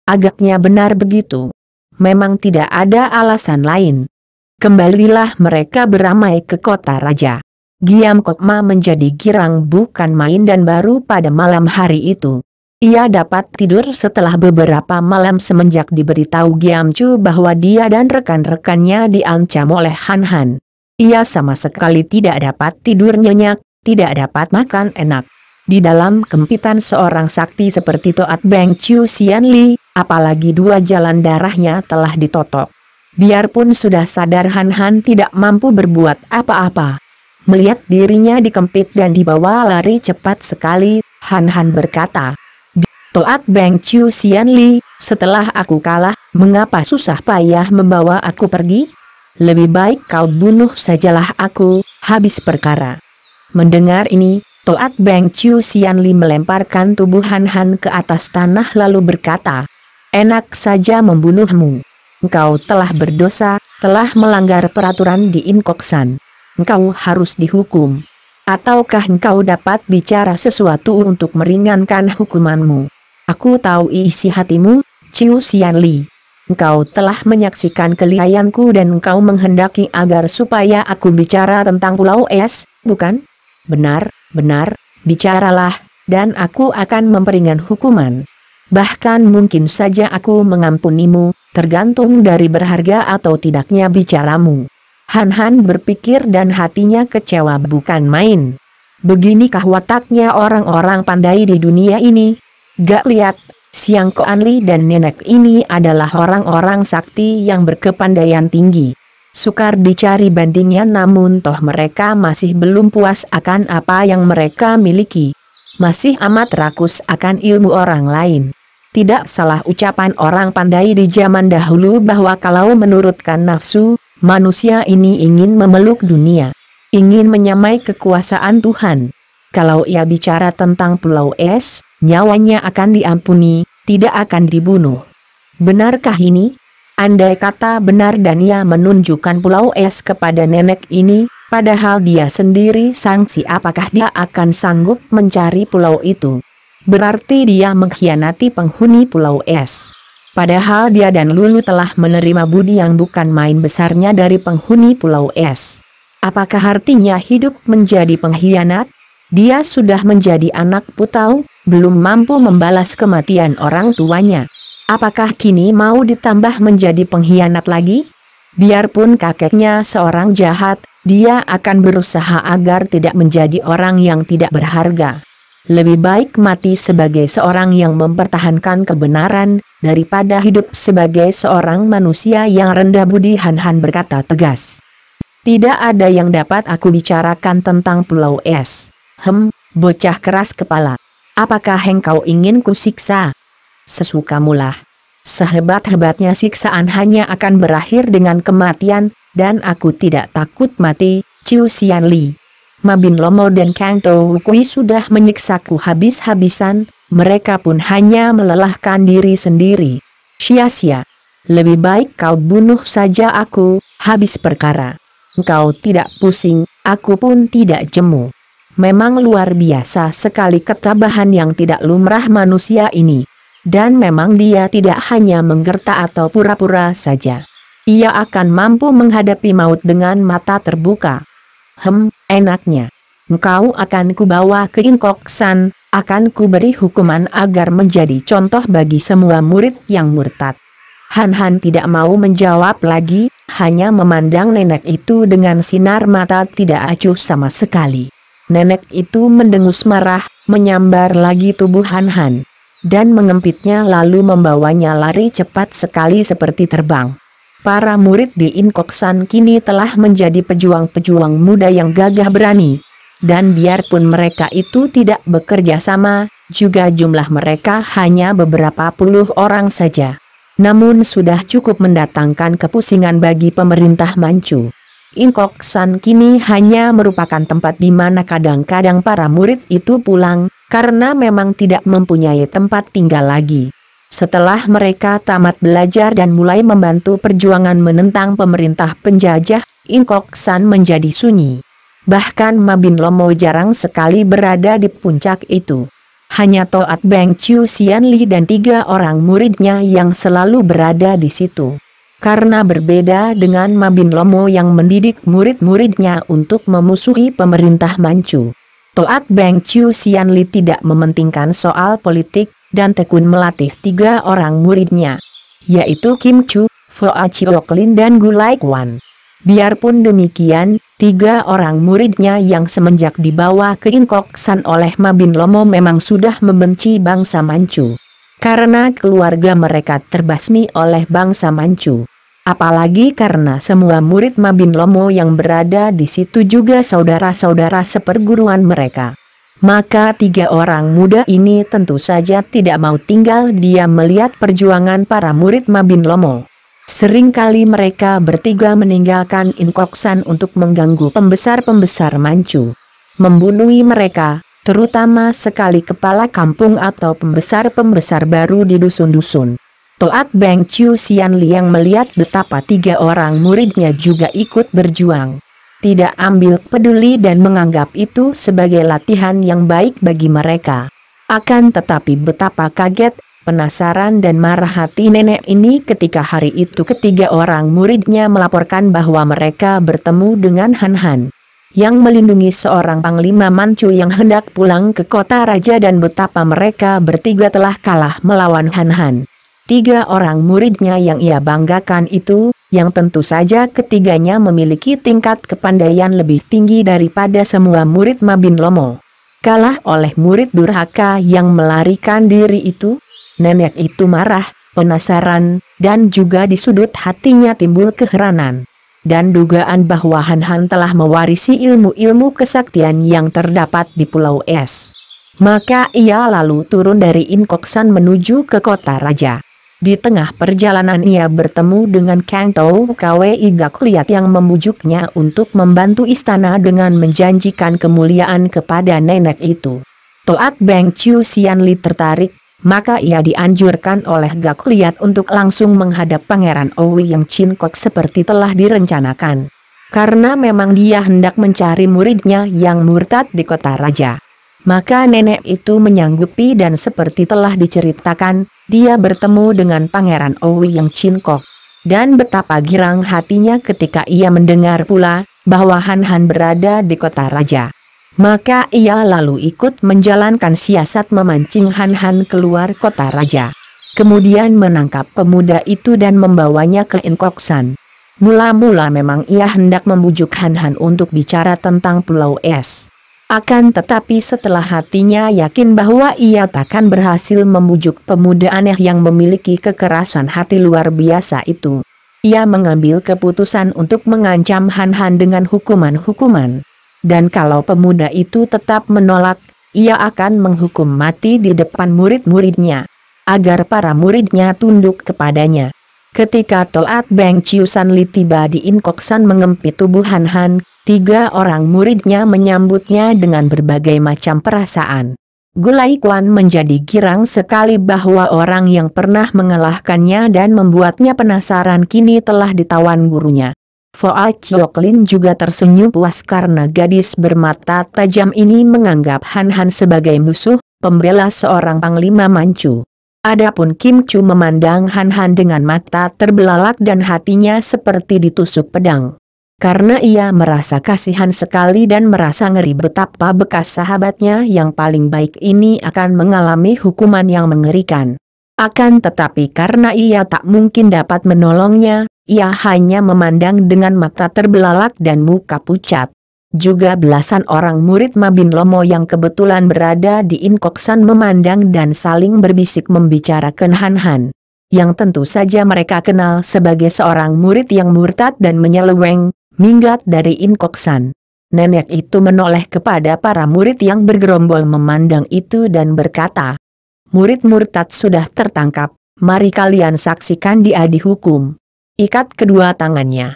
Agaknya benar begitu. Memang tidak ada alasan lain. Kembalilah mereka beramai ke kota raja. Giam Kok Ma menjadi girang bukan main, dan baru pada malam hari itu ia dapat tidur setelah beberapa malam semenjak diberitahu Giam Chu bahwa dia dan rekan-rekannya diancam oleh Han Han. Ia sama sekali tidak dapat tidur nyenyak, tidak dapat makan enak. Di dalam kempitan seorang sakti seperti Toat Beng Chiu Sian Li, apalagi 2 jalan darahnya telah ditotok. Biarpun sudah sadar Han Han tidak mampu berbuat apa-apa. Melihat dirinya dikempit dan dibawa lari cepat sekali, Han Han berkata, Toat Beng Chiu Sian Li, setelah aku kalah, mengapa susah payah membawa aku pergi? Lebih baik kau bunuh sajalah aku, habis perkara. Mendengar ini, Toat Beng Chiu Sian Li melemparkan tubuh Han Han ke atas tanah lalu berkata, enak saja membunuhmu. Engkau telah berdosa, telah melanggar peraturan di Inkoksan. Engkau harus dihukum. Ataukah engkau dapat bicara sesuatu untuk meringankan hukumanmu? Aku tahu isi hatimu, Chiu Sian Li. Engkau telah menyaksikan kelihayanku dan engkau menghendaki agar supaya aku bicara tentang Pulau Es, bukan? Benar, bicaralah, dan aku akan memperingan hukuman. Bahkan mungkin saja aku mengampunimu, tergantung dari berharga atau tidaknya bicaramu. Han Han berpikir dan hatinya kecewa bukan main. Beginikah wataknya orang-orang pandai di dunia ini? Gak lihat, Siang Koan Li dan nenek ini adalah orang-orang sakti yang berkepandaian tinggi. Sukar dicari bandingnya, namun toh mereka masih belum puas akan apa yang mereka miliki. Masih amat rakus akan ilmu orang lain. Tidak salah ucapan orang pandai di zaman dahulu bahwa kalau menurutkan nafsu, manusia ini ingin memeluk dunia, ingin menyamai kekuasaan Tuhan. Kalau ia bicara tentang Pulau Es, nyawanya akan diampuni, tidak akan dibunuh. Benarkah ini? Andai kata benar dan ia menunjukkan Pulau Es kepada nenek ini, padahal dia sendiri sangsi, apakah dia akan sanggup mencari pulau itu? Berarti dia mengkhianati penghuni Pulau Es. Padahal dia dan Lulu telah menerima budi yang bukan main besarnya dari penghuni Pulau Es. Apakah artinya hidup menjadi pengkhianat? Dia sudah menjadi anak putau, belum mampu membalas kematian orang tuanya. Apakah kini mau ditambah menjadi pengkhianat lagi? Biarpun kakeknya seorang jahat, dia akan berusaha agar tidak menjadi orang yang tidak berharga. Lebih baik mati sebagai seorang yang mempertahankan kebenaran, daripada hidup sebagai seorang manusia yang rendah budi. Han Han berkata tegas. Tidak ada yang dapat aku bicarakan tentang Pulau Es. Bocah keras kepala. Apakah engkau ingin kusiksa? Sesukamulah. Sehebat-hebatnya siksaan hanya akan berakhir dengan kematian, dan aku tidak takut mati, Chiu Sian Li. Mabin Lomo dan Kang To Kui sudah menyiksaku habis-habisan, mereka pun hanya melelahkan diri sendiri. Sia-sia. Lebih baik kau bunuh saja aku, habis perkara. Engkau tidak pusing, aku pun tidak jemu. Memang luar biasa sekali ketabahan yang tidak lumrah manusia ini. Dan memang dia tidak hanya menggertak atau pura-pura saja. Ia akan mampu menghadapi maut dengan mata terbuka. Enaknya. Engkau akan kubawa ke Inkoksan, akan kuberi hukuman agar menjadi contoh bagi semua murid yang murtad. Han Han tidak mau menjawab lagi, hanya memandang nenek itu dengan sinar mata tidak acuh sama sekali. Nenek itu mendengus marah, menyambar lagi tubuh Han Han, dan mengempitnya lalu membawanya lari cepat sekali seperti terbang. Para murid di Inkoksan kini telah menjadi pejuang-pejuang muda yang gagah berani. Dan biarpun mereka itu tidak bekerja sama, juga jumlah mereka hanya beberapa puluh orang saja. Namun sudah cukup mendatangkan kepusingan bagi pemerintah Manchu. Inkok San kini hanya merupakan tempat di mana kadang-kadang para murid itu pulang, karena memang tidak mempunyai tempat tinggal lagi. Setelah mereka tamat belajar dan mulai membantu perjuangan menentang pemerintah penjajah, Inkok San menjadi sunyi. Bahkan Mabin Lomo jarang sekali berada di puncak itu. Hanya Toat Beng Chiu Sian Li dan 3 orang muridnya yang selalu berada di situ. Karena berbeda dengan Mabin Lomo yang mendidik murid-muridnya untuk memusuhi pemerintah Manchu, Toat Beng Chiu Sian Li tidak mementingkan soal politik dan tekun melatih 3 orang muridnya, yaitu Kim Chu, Foa Chiok Lin dan Gulai Kwan. Biarpun demikian, 3 orang muridnya yang semenjak dibawa ke Inkok San oleh Mabin Lomo memang sudah membenci bangsa Manchu. Karena keluarga mereka terbasmi oleh bangsa Manchu. Apalagi karena semua murid Mabin Lomo yang berada di situ juga saudara-saudara seperguruan mereka. Maka 3 orang muda ini tentu saja tidak mau tinggal diam melihat perjuangan para murid Mabin Lomo. Seringkali mereka bertiga meninggalkan Inkok San untuk mengganggu pembesar-pembesar Manchu. Membunuhi mereka, terutama sekali kepala kampung atau pembesar-pembesar baru di dusun-dusun. Toat Beng Chiu Sian Li yang melihat betapa 3 orang muridnya juga ikut berjuang, tidak ambil peduli dan menganggap itu sebagai latihan yang baik bagi mereka. Akan tetapi betapa kaget, penasaran dan marah hati nenek ini ketika hari itu ketiga orang muridnya melaporkan bahwa mereka bertemu dengan Han Han, yang melindungi seorang panglima Manchu yang hendak pulang ke kota raja dan betapa mereka bertiga telah kalah melawan Han Han. 3 orang muridnya yang ia banggakan itu, yang tentu saja ketiganya memiliki tingkat kepandaian lebih tinggi daripada semua murid Mabin Lomo, kalah oleh murid durhaka yang melarikan diri itu. Nenek itu marah, penasaran, dan juga di sudut hatinya timbul keheranan dan dugaan bahwa Han Han telah mewarisi ilmu-ilmu kesaktian yang terdapat di Pulau Es. Maka ia lalu turun dari Inkok San menuju ke kota raja. Di tengah perjalanan ia bertemu dengan Kang Tou Kwei Gak Liat yang membujuknya untuk membantu istana dengan menjanjikan kemuliaan kepada nenek itu. Toat Beng Chiu Sian Li tertarik, maka ia dianjurkan oleh Gak Liat untuk langsung menghadap Pangeran Owi yang Chin Kok seperti telah direncanakan. Karena memang dia hendak mencari muridnya yang murtad di kota raja. Maka nenek itu menyanggupi dan seperti telah diceritakan, dia bertemu dengan Pangeran Owi yang Chin Kok. Dan betapa girang hatinya ketika ia mendengar pula bahwa Han Han berada di kota raja. Maka ia lalu ikut menjalankan siasat memancing Han Han keluar kota raja. Kemudian menangkap pemuda itu dan membawanya ke Inkok San. Mula-mula memang ia hendak membujuk Han Han untuk bicara tentang Pulau Es. Akan tetapi setelah hatinya yakin bahwa ia takkan berhasil membujuk pemuda aneh yang memiliki kekerasan hati luar biasa itu, ia mengambil keputusan untuk mengancam Han Han dengan hukuman-hukuman. Dan kalau pemuda itu tetap menolak, ia akan menghukum mati di depan murid-muridnya, agar para muridnya tunduk kepadanya. Ketika Toat Beng Chiu San Li tiba di Inkok San mengempit tubuh Han Han, 3 orang muridnya menyambutnya dengan berbagai macam perasaan. Gulai Kwan menjadi girang sekali bahwa orang yang pernah mengalahkannya dan membuatnya penasaran kini telah ditawan gurunya. Foa Chiok Lin juga tersenyum puas karena gadis bermata tajam ini menganggap Han Han sebagai musuh, pembela seorang panglima Manchu. Adapun Kim Chu memandang Han Han dengan mata terbelalak dan hatinya seperti ditusuk pedang. Karena ia merasa kasihan sekali dan merasa ngeri betapa bekas sahabatnya yang paling baik ini akan mengalami hukuman yang mengerikan. Akan tetapi karena ia tak mungkin dapat menolongnya, ia hanya memandang dengan mata terbelalak dan muka pucat. Juga belasan orang murid Mabin Lomo yang kebetulan berada di Inkok San memandang dan saling berbisik membicarakan Han Han, yang tentu saja mereka kenal sebagai seorang murid yang murtad dan menyeleweng, minggat dari Inkok San. Nenek itu menoleh kepada para murid yang bergerombol memandang itu dan berkata, "Murid murtad sudah tertangkap, mari kalian saksikan dia dihukum." Ikat kedua tangannya.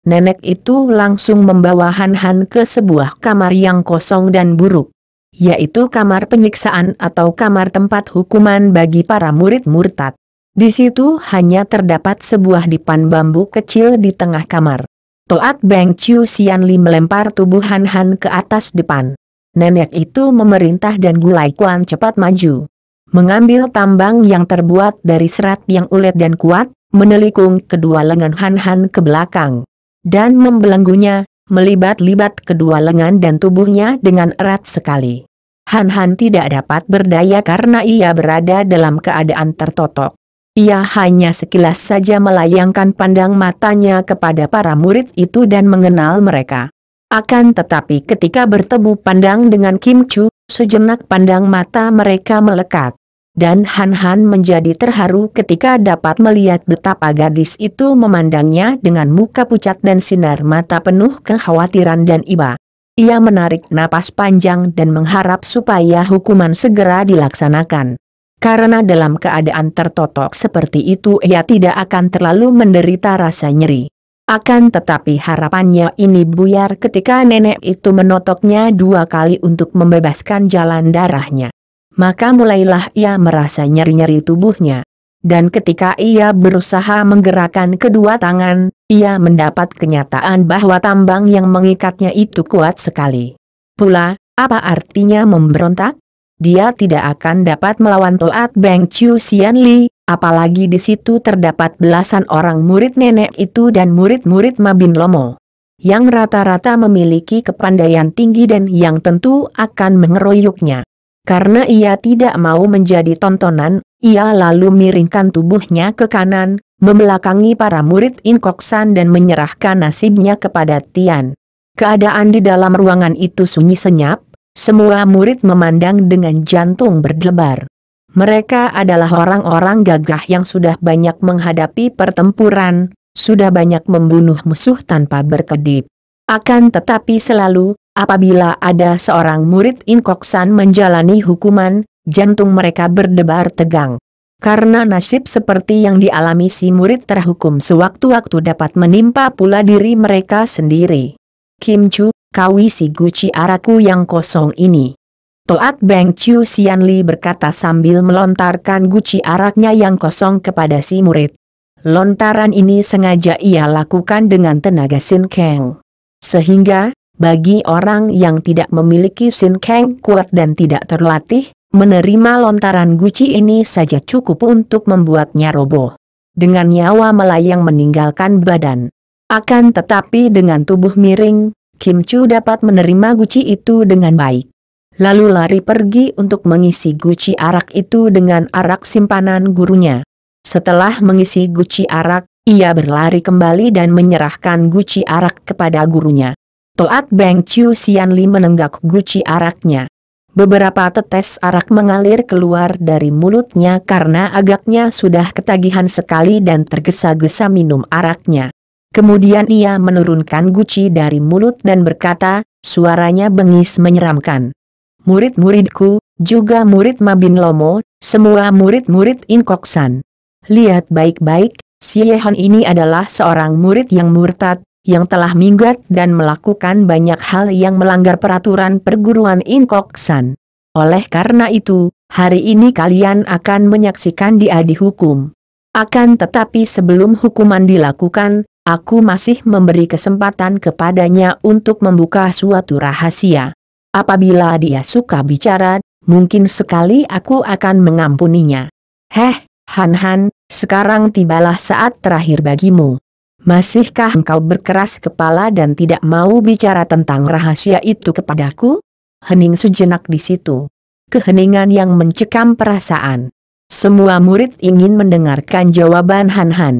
Nenek itu langsung membawa Han Han ke sebuah kamar yang kosong dan buruk, yaitu kamar penyiksaan atau kamar tempat hukuman bagi para murid murtad. Di situ hanya terdapat sebuah dipan bambu kecil di tengah kamar. Toat Beng Chiu Sian Li melempar tubuh Han Han ke atas dipan. Nenek itu memerintah dan Gulai Kuan cepat maju. Mengambil tambang yang terbuat dari serat yang ulet dan kuat, menelikung kedua lengan Han Han ke belakang, dan membelenggunya, melibat-libat kedua lengan dan tubuhnya dengan erat sekali. Han Han tidak dapat berdaya karena ia berada dalam keadaan tertotok. Ia hanya sekilas saja melayangkan pandang matanya kepada para murid itu dan mengenal mereka. Akan tetapi ketika bertemu pandang dengan Kim Chu, sejenak pandang mata mereka melekat. Dan Han Han menjadi terharu ketika dapat melihat betapa gadis itu memandangnya dengan muka pucat dan sinar mata penuh kekhawatiran dan iba. Ia menarik napas panjang dan mengharap supaya hukuman segera dilaksanakan. Karena dalam keadaan tertotok seperti itu ia tidak akan terlalu menderita rasa nyeri. Akan tetapi harapannya ini buyar ketika nenek itu menotoknya 2 kali untuk membebaskan jalan darahnya. Maka mulailah ia merasa nyeri-nyeri tubuhnya. Dan ketika ia berusaha menggerakkan kedua tangan, ia mendapat kenyataan bahwa tambang yang mengikatnya itu kuat sekali. Pula, apa artinya memberontak? Dia tidak akan dapat melawan Toat Beng Chiu Sian Li, apalagi di situ terdapat belasan orang murid nenek itu dan murid-murid Mabin Lomo, yang rata-rata memiliki kepandaian tinggi dan yang tentu akan mengeroyoknya. Karena ia tidak mau menjadi tontonan, ia lalu miringkan tubuhnya ke kanan, membelakangi para murid Inkoksan dan menyerahkan nasibnya kepada Tian. Keadaan di dalam ruangan itu sunyi senyap, semua murid memandang dengan jantung berdebar. Mereka adalah orang-orang gagah yang sudah banyak menghadapi pertempuran, sudah banyak membunuh musuh tanpa berkedip. Akan tetapi selalu, apabila ada seorang murid Inkoksan menjalani hukuman, jantung mereka berdebar tegang. Karena nasib seperti yang dialami si murid terhukum sewaktu-waktu dapat menimpa pula diri mereka sendiri. Kim Chu, kau isi guci arakku yang kosong ini. Toat Beng Chiu Sian Li berkata sambil melontarkan guci araknya yang kosong kepada si murid. Lontaran ini sengaja ia lakukan dengan tenaga Sin Kang. Sehingga, bagi orang yang tidak memiliki Sin Kang kuat dan tidak terlatih, menerima lontaran guci ini saja cukup untuk membuatnya roboh. Dengan nyawa melayang meninggalkan badan. Akan tetapi dengan tubuh miring, Kim Chu dapat menerima guci itu dengan baik. Lalu lari pergi untuk mengisi guci arak itu dengan arak simpanan gurunya. Setelah mengisi guci arak, ia berlari kembali dan menyerahkan guci arak kepada gurunya. Toat Beng Chiu Sian Li menenggak guci araknya. Beberapa tetes arak mengalir keluar dari mulutnya karena agaknya sudah ketagihan sekali dan tergesa-gesa minum araknya. Kemudian ia menurunkan guci dari mulut dan berkata, suaranya bengis menyeramkan. Murid-muridku, juga murid Mabin Lomo, semua murid-murid Inkoksan. Lihat baik-baik, si Yehan ini adalah seorang murid yang murtad, yang telah minggat dan melakukan banyak hal yang melanggar peraturan perguruan Inkoksan. Oleh karena itu, hari ini kalian akan menyaksikan dia dihukum. Akan tetapi sebelum hukuman dilakukan, aku masih memberi kesempatan kepadanya untuk membuka suatu rahasia. Apabila dia suka bicara, mungkin sekali aku akan mengampuninya. Han Han, sekarang tibalah saat terakhir bagimu. Masihkah engkau berkeras kepala dan tidak mau bicara tentang rahasia itu kepadaku? Hening sejenak di situ. Keheningan yang mencekam perasaan. Semua murid ingin mendengarkan jawaban Han Han.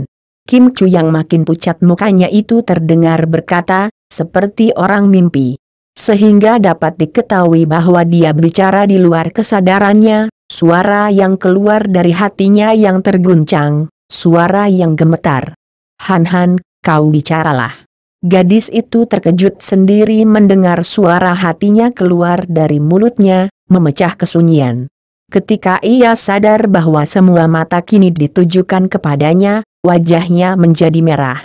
Kim Chu yang makin pucat mukanya itu terdengar berkata, seperti orang mimpi. Sehingga dapat diketahui bahwa dia bicara di luar kesadarannya. Suara yang keluar dari hatinya yang terguncang, suara yang gemetar. Han Han, kau bicaralah. Gadis itu terkejut sendiri mendengar suara hatinya keluar dari mulutnya, memecah kesunyian. Ketika ia sadar bahwa semua mata kini ditujukan kepadanya, wajahnya menjadi merah.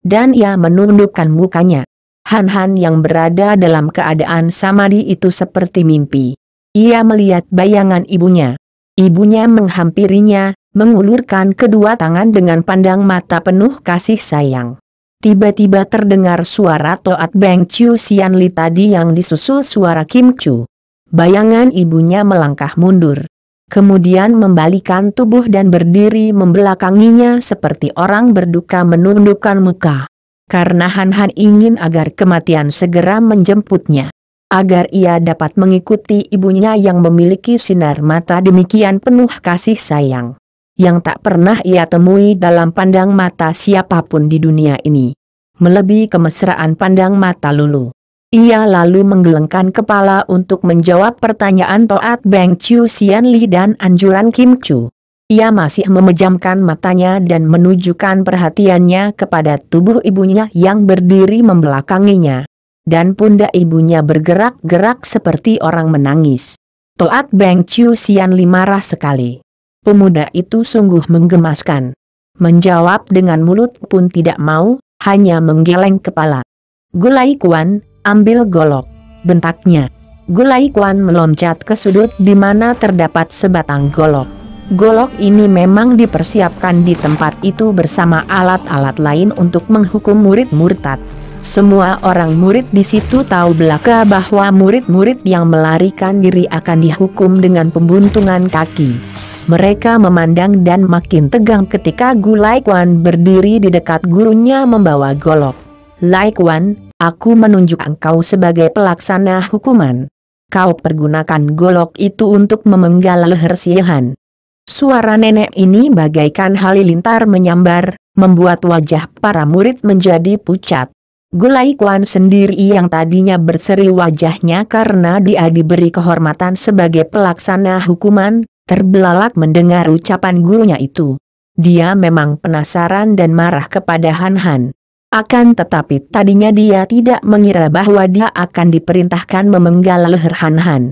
dan ia menundukkan mukanya. Han yang berada dalam keadaan samadhi itu seperti mimpi. Ia melihat bayangan ibunya. Ibunya menghampirinya, mengulurkan kedua tangan dengan pandang mata penuh kasih sayang. Tiba-tiba terdengar suara Toat Beng Chiu Sian Li tadi yang disusul suara Kim Chu. Bayangan ibunya melangkah mundur. Kemudian membalikan tubuh dan berdiri membelakanginya seperti orang berduka menundukkan muka. Karena Han ingin agar kematian segera menjemputnya. Agar ia dapat mengikuti ibunya yang memiliki sinar mata demikian penuh kasih sayang. Yang tak pernah ia temui dalam pandang mata siapapun di dunia ini. Melebihi kemesraan pandang mata Lulu. Ia lalu menggelengkan kepala untuk menjawab pertanyaan Toat Beng Chiu Sian Li dan anjuran Kim Chu. Ia masih memejamkan matanya dan menunjukkan perhatiannya kepada tubuh ibunya yang berdiri membelakanginya. Dan pundak ibunya bergerak-gerak seperti orang menangis. Toat Beng Chiu Sian Li marah sekali. Pemuda itu sungguh menggemaskan. Menjawab dengan mulut pun tidak mau, hanya menggeleng kepala. "Gulai Kuan, ambil golok," bentaknya. Gulai Kuan meloncat ke sudut di mana terdapat sebatang golok. Golok ini memang dipersiapkan di tempat itu bersama alat-alat lain untuk menghukum murid murtad. Semua orang murid di situ tahu belaka bahwa murid-murid yang melarikan diri akan dihukum dengan pembuntungan kaki. Mereka memandang dan makin tegang ketika Gulai Kuan berdiri di dekat gurunya membawa golok. "Lai Kuan, aku menunjuk engkau sebagai pelaksana hukuman. Kau pergunakan golok itu untuk memenggal leher si Han." Suara nenek ini bagaikan halilintar menyambar, membuat wajah para murid menjadi pucat. Gulai Kuan sendiri yang tadinya berseri wajahnya karena dia diberi kehormatan sebagai pelaksana hukuman, terbelalak mendengar ucapan gurunya itu. Dia memang penasaran dan marah kepada Han. Akan tetapi tadinya dia tidak mengira bahwa dia akan diperintahkan memenggal leher Han.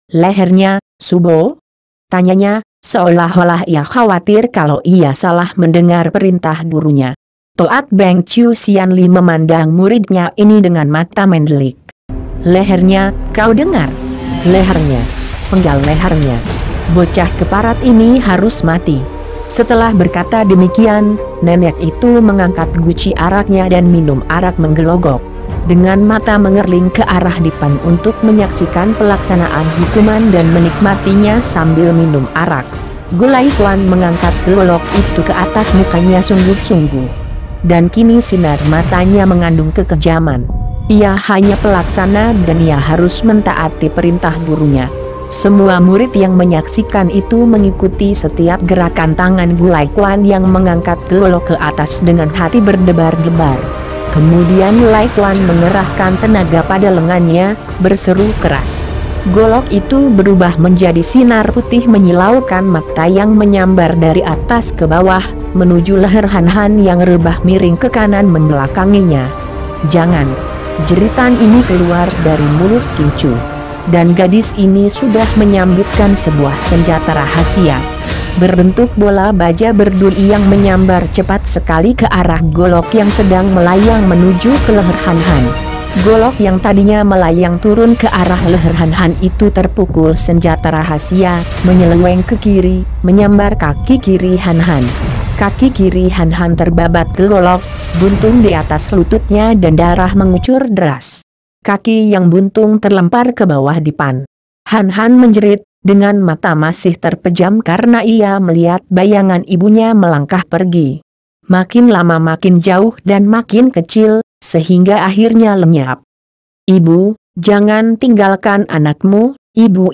Lehernya, Subo?" tanyanya, seolah-olah ia khawatir kalau ia salah mendengar perintah gurunya. Toat Beng Chiu Sian Li memandang muridnya ini dengan mata mendelik. "Lehernya, kau dengar? Lehernya, penggal lehernya. Bocah keparat ini harus mati." Setelah berkata demikian, nenek itu mengangkat guci araknya dan minum arak menggelogok. Dengan mata mengerling ke arah dipan untuk menyaksikan pelaksanaan hukuman dan menikmatinya sambil minum arak. Gulai Kuan mengangkat gelolok itu ke atas mukanya sungguh-sungguh. Dan kini sinar matanya mengandung kekejaman. Ia hanya pelaksana dan ia harus mentaati perintah gurunya. Semua murid yang menyaksikan itu mengikuti setiap gerakan tangan Gulai Kuan yang mengangkat gelolok ke atas dengan hati berdebar-debar. Kemudian Gulai Kuan mengerahkan tenaga pada lengannya, berseru keras. Golok itu berubah menjadi sinar putih menyilaukan mata yang menyambar dari atas ke bawah, menuju leher Han yang rebah miring ke kanan membelakanginya. "Jangan!" jeritan ini keluar dari mulut Kim Chu. Dan gadis ini sudah menyambitkan sebuah senjata rahasia. Berbentuk bola baja berduri yang menyambar cepat sekali ke arah golok yang sedang melayang menuju ke leher Han. Golok yang tadinya melayang turun ke arah leher Han itu terpukul senjata rahasia, menyeleweng ke kiri, menyambar kaki kiri Han. Kaki kiri Han terbabat golok, buntung di atas lututnya dan darah mengucur deras. Kaki yang buntung terlempar ke bawah dipan. Han menjerit, dengan mata masih terpejam karena ia melihat bayangan ibunya melangkah pergi. Makin lama makin jauh dan makin kecil, sehingga akhirnya lenyap. "Ibu, jangan tinggalkan anakmu, ibu."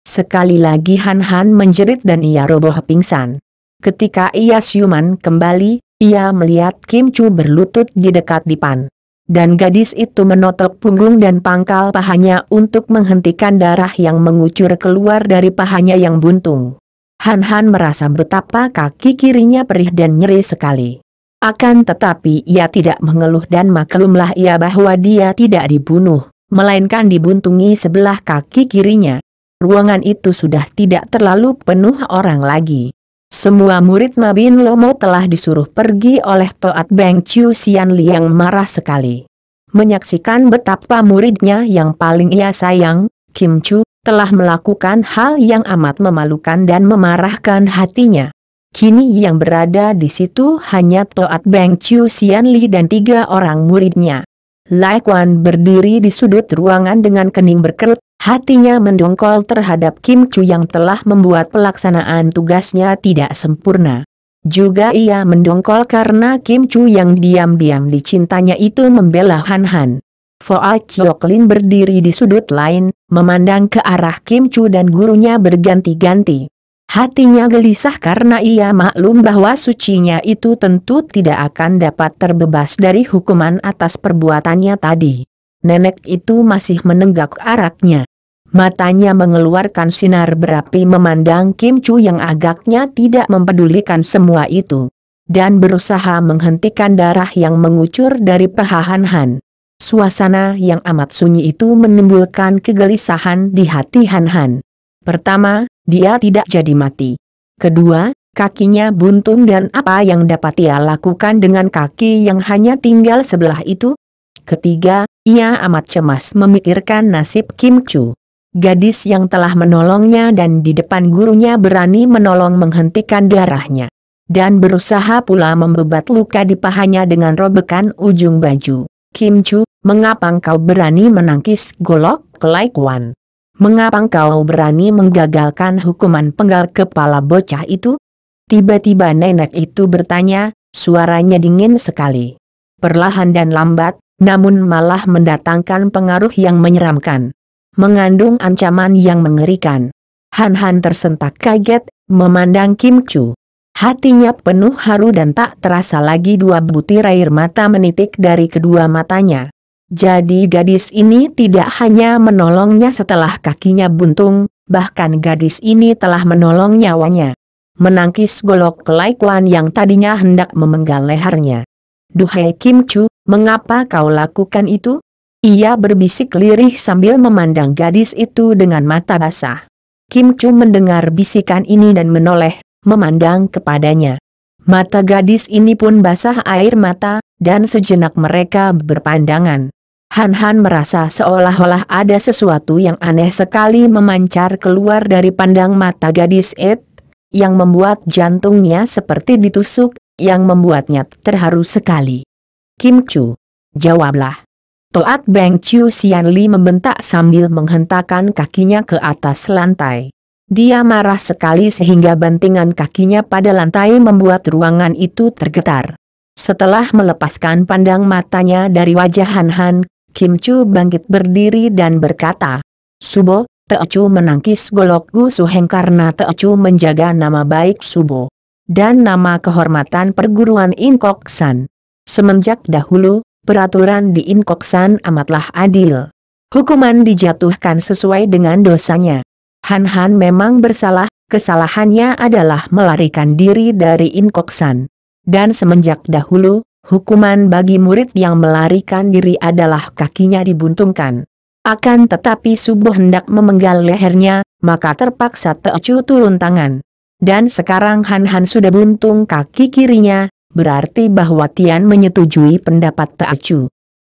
Sekali lagi Han menjerit dan ia roboh pingsan. Ketika ia siuman kembali, ia melihat Kim Chu berlutut di dekat dipan. Dan gadis itu menotok punggung dan pangkal pahanya untuk menghentikan darah yang mengucur keluar dari pahanya yang buntung. Han merasa betapa kaki kirinya perih dan nyeri sekali. Akan tetapi ia tidak mengeluh dan maklumlah ia bahwa dia tidak dibunuh, melainkan dibuntungi sebelah kaki kirinya. Ruangan itu sudah tidak terlalu penuh orang lagi. Semua murid Mabin Lomo telah disuruh pergi oleh Toat Beng Chiu Xianli yang marah sekali. Menyaksikan betapa muridnya yang paling ia sayang, Kim Chu, telah melakukan hal yang amat memalukan dan memarahkan hatinya. Kini yang berada di situ hanya Toat Beng Chiu Xianli dan 3 orang muridnya. Lai Quan berdiri di sudut ruangan dengan kening berkerut, hatinya mendongkol terhadap Kim Chu yang telah membuat pelaksanaan tugasnya tidak sempurna. Juga ia mendongkol karena Kim Chu yang diam-diam dicintanya itu membela Han Han. Foa Chioklin berdiri di sudut lain, memandang ke arah Kim Chu dan gurunya berganti-ganti. Hatinya gelisah karena ia maklum bahwa sucinya itu tentu tidak akan dapat terbebas dari hukuman atas perbuatannya tadi. Nenek itu masih menenggak araknya. Matanya mengeluarkan sinar berapi memandang Kim Chu yang agaknya tidak mempedulikan semua itu. Dan berusaha menghentikan darah yang mengucur dari paha Han Han. Suasana yang amat sunyi itu menimbulkan kegelisahan di hati Han Han. Pertama, dia tidak jadi mati. Kedua, kakinya buntung dan apa yang dapat ia lakukan dengan kaki yang hanya tinggal sebelah itu? Ketiga, ia amat cemas memikirkan nasib Kim Chu. Gadis yang telah menolongnya dan di depan gurunya berani menolong menghentikan darahnya. Dan berusaha pula membebat luka di pahanya dengan robekan ujung baju. Kim Chu, mengapa engkau berani menangkis golok Lai Quan? Mengapa engkau berani menggagalkan hukuman penggal kepala bocah itu? Tiba-tiba nenek itu bertanya, suaranya dingin sekali. Perlahan dan lambat, namun malah mendatangkan pengaruh yang menyeramkan. Mengandung ancaman yang mengerikan. Han Han tersentak kaget, memandang Kim Chu. Hatinya penuh haru dan tak terasa lagi 2 butir air mata menitik dari kedua matanya. Jadi gadis ini tidak hanya menolongnya setelah kakinya buntung, bahkan gadis ini telah menolong nyawanya. Menangkis golok Lai Quan yang tadinya hendak memenggal lehernya. Duhai Kim Chu, mengapa kau lakukan itu? Ia berbisik lirih sambil memandang gadis itu dengan mata basah. Kim Chu mendengar bisikan ini dan menoleh, memandang kepadanya. Mata gadis ini pun basah air mata, dan sejenak mereka berpandangan. Han Han merasa seolah-olah ada sesuatu yang aneh sekali memancar keluar dari pandang mata gadis itu, yang membuat jantungnya seperti ditusuk, yang membuatnya terharu sekali. Kim Chu, jawablah. Toat Beng Chiu Xianli membentak sambil menghentakkan kakinya ke atas lantai. Dia marah sekali sehingga bantingan kakinya pada lantai membuat ruangan itu tergetar. Setelah melepaskan pandang matanya dari wajah Han Han, Kim Chu bangkit berdiri dan berkata, Subo, Teocu menangkis golok Gu Suheng karena Teocu menjaga nama baik Subo. Dan nama kehormatan perguruan Inkok San. Semenjak dahulu, peraturan di Inkok San amatlah adil. Hukuman dijatuhkan sesuai dengan dosanya. Han Han memang bersalah, kesalahannya adalah melarikan diri dari Inkok San. Dan semenjak dahulu, hukuman bagi murid yang melarikan diri adalah kakinya dibuntungkan. Akan tetapi Subo hendak memenggal lehernya, maka terpaksa Teocu turun tangan. Dan sekarang Han Han sudah buntung kaki kirinya, berarti bahwa Tian menyetujui pendapat Teocu.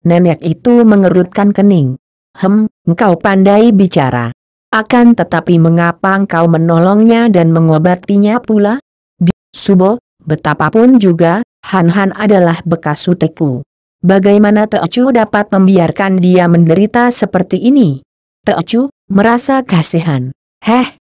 Nenek itu mengerutkan kening. Engkau pandai bicara. Akan tetapi mengapa engkau menolongnya dan mengobatinya pula? Subo, betapapun juga, Han Han adalah bekas suteku. Bagaimana Teocu dapat membiarkan dia menderita seperti ini? Teocu merasa kasihan.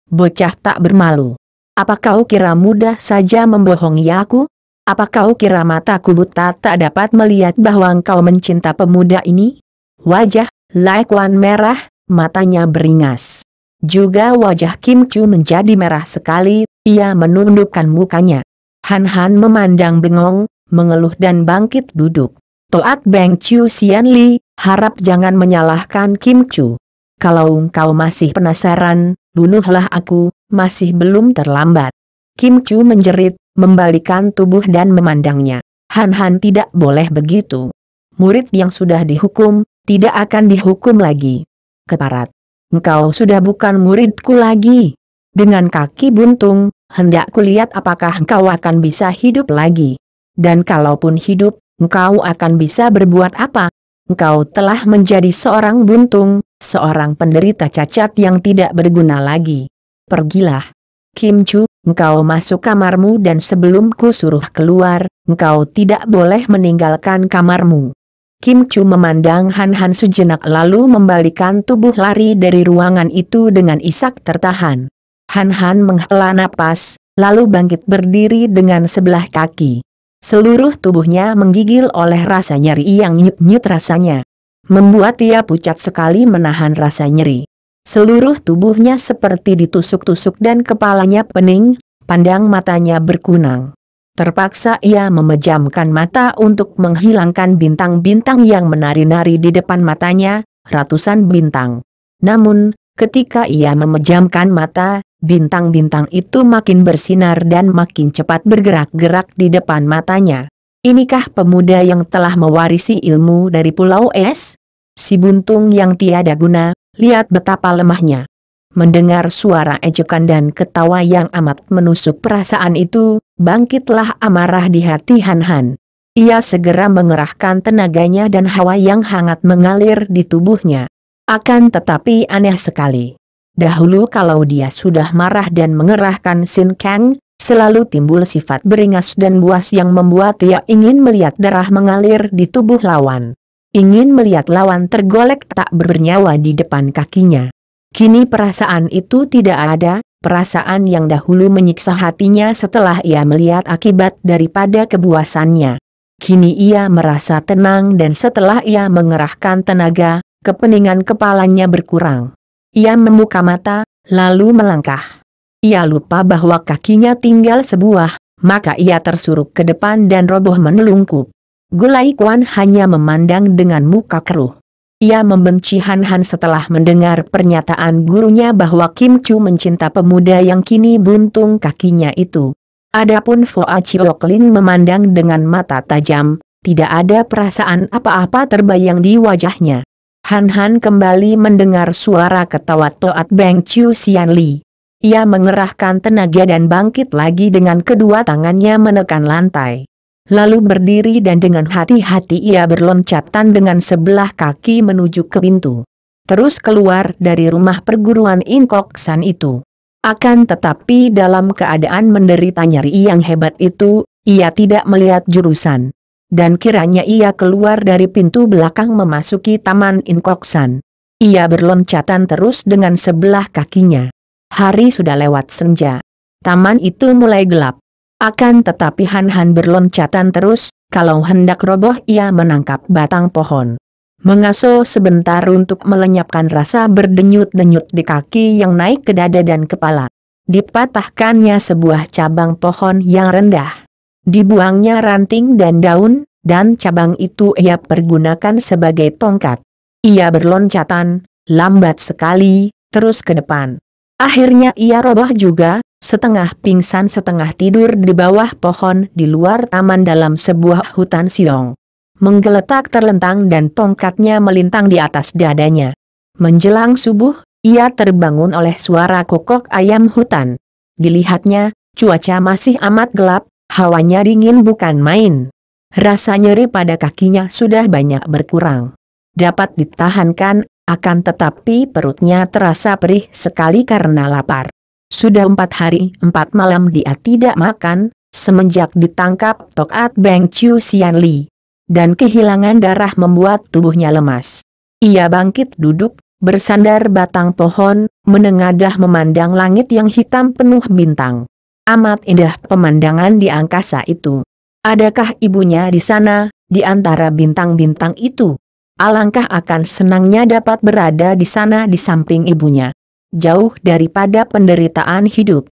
Bocah tak bermalu. Apa kau kira mudah saja membohongi aku? Apa kau kira mataku buta tak dapat melihat bahwa engkau mencinta pemuda ini? Wajah Lai Quan merah, matanya beringas. Juga wajah Kim Chu menjadi merah sekali, ia menundukkan mukanya. Han Han memandang bengong, mengeluh dan bangkit duduk. Toat Beng Chiu Xianli, harap jangan menyalahkan Kim Chu. Kalau engkau masih penasaran, bunuhlah aku, masih belum terlambat. Kim Chu menjerit, membalikkan tubuh dan memandangnya. Han Han tidak boleh begitu. Murid yang sudah dihukum, tidak akan dihukum lagi. Keparat. Engkau sudah bukan muridku lagi. Dengan kaki buntung, Hendak kulihat apakah engkau akan bisa hidup lagi. Dan kalaupun hidup, engkau akan bisa berbuat apa? Engkau telah menjadi seorang buntung, seorang penderita cacat yang tidak berguna lagi. Pergilah. Kim Chu, engkau masuk kamarmu dan sebelum ku suruh keluar, engkau tidak boleh meninggalkan kamarmu. Kim Chu memandang Han Han sejenak lalu membalikan tubuh lari dari ruangan itu dengan isak tertahan. Han Han menghela napas, lalu bangkit berdiri dengan sebelah kaki. Seluruh tubuhnya menggigil oleh rasa nyeri yang nyut-nyut rasanya. Membuat ia pucat sekali menahan rasa nyeri. Seluruh tubuhnya seperti ditusuk-tusuk dan kepalanya pening, pandang matanya berkunang. Terpaksa ia memejamkan mata untuk menghilangkan bintang-bintang yang menari-nari di depan matanya, ratusan bintang. Namun, ketika ia memejamkan mata, bintang-bintang itu makin bersinar dan makin cepat bergerak-gerak di depan matanya. Inikah pemuda yang telah mewarisi ilmu dari Pulau Es? Si buntung yang tiada guna, lihat betapa lemahnya. Mendengar suara ejekan dan ketawa yang amat menusuk perasaan itu, bangkitlah amarah di hati Han Han. Ia segera mengerahkan tenaganya dan hawa yang hangat mengalir di tubuhnya. Akan tetapi aneh sekali. Dahulu kalau dia sudah marah dan mengerahkan Sin Kang, selalu timbul sifat beringas dan buas yang membuat ia ingin melihat darah mengalir di tubuh lawan. Ingin melihat lawan tergolek tak bernyawa di depan kakinya. Kini perasaan itu tidak ada, perasaan yang dahulu menyiksa hatinya setelah ia melihat akibat daripada kebuasannya. Kini ia merasa tenang dan setelah ia mengerahkan tenaga, kepeningan kepalanya berkurang. Ia membuka mata, lalu melangkah. Ia lupa bahwa kakinya tinggal sebuah, maka ia tersuruk ke depan dan roboh menelungkup. Gulai Kuan hanya memandang dengan muka keruh. Ia membenci Han Han setelah mendengar pernyataan gurunya bahwa Kim Chu mencinta pemuda yang kini buntung kakinya itu. Adapun Foa Chioklin memandang dengan mata tajam, tidak ada perasaan apa-apa terbayang di wajahnya. Han Han kembali mendengar suara ketawa Toat Beng Chiu Sian Li. Ia mengerahkan tenaga dan bangkit lagi dengan kedua tangannya menekan lantai. Lalu berdiri dan dengan hati-hati ia berloncatan dengan sebelah kaki menuju ke pintu. Terus keluar dari rumah perguruan Inkok San itu. Akan tetapi dalam keadaan menderita nyeri yang hebat itu, ia tidak melihat jurusan. Dan kiranya ia keluar dari pintu belakang memasuki taman Inkok San. Ia berloncatan terus dengan sebelah kakinya. Hari sudah lewat senja. Taman itu mulai gelap. Akan tetapi Han Han berloncatan terus, kalau hendak roboh ia menangkap batang pohon. Mengasuh sebentar untuk melenyapkan rasa berdenyut-denyut di kaki yang naik ke dada dan kepala. Dipatahkannya sebuah cabang pohon yang rendah. Dibuangnya ranting dan daun, dan cabang itu ia pergunakan sebagai tongkat. Ia berloncatan, lambat sekali, terus ke depan. Akhirnya ia roboh juga, setengah pingsan setengah tidur di bawah pohon di luar taman dalam sebuah hutan siong. Menggeletak terlentang dan tongkatnya melintang di atas dadanya. Menjelang subuh, ia terbangun oleh suara kokok ayam hutan. Dilihatnya, cuaca masih amat gelap, hawanya dingin bukan main. Rasa nyeri pada kakinya sudah banyak berkurang. Dapat ditahankan, akan tetapi perutnya terasa perih sekali karena lapar. Sudah 4 hari 4 malam dia tidak makan, semenjak ditangkap Toat Beng Chiu Sian Li. Dan kehilangan darah membuat tubuhnya lemas. Ia bangkit duduk, bersandar batang pohon, menengadah memandang langit yang hitam penuh bintang. Amat indah pemandangan di angkasa itu. Adakah ibunya di sana, di antara bintang-bintang itu? Alangkah akan senangnya dapat berada di sana di samping ibunya. Jauh daripada penderitaan hidup.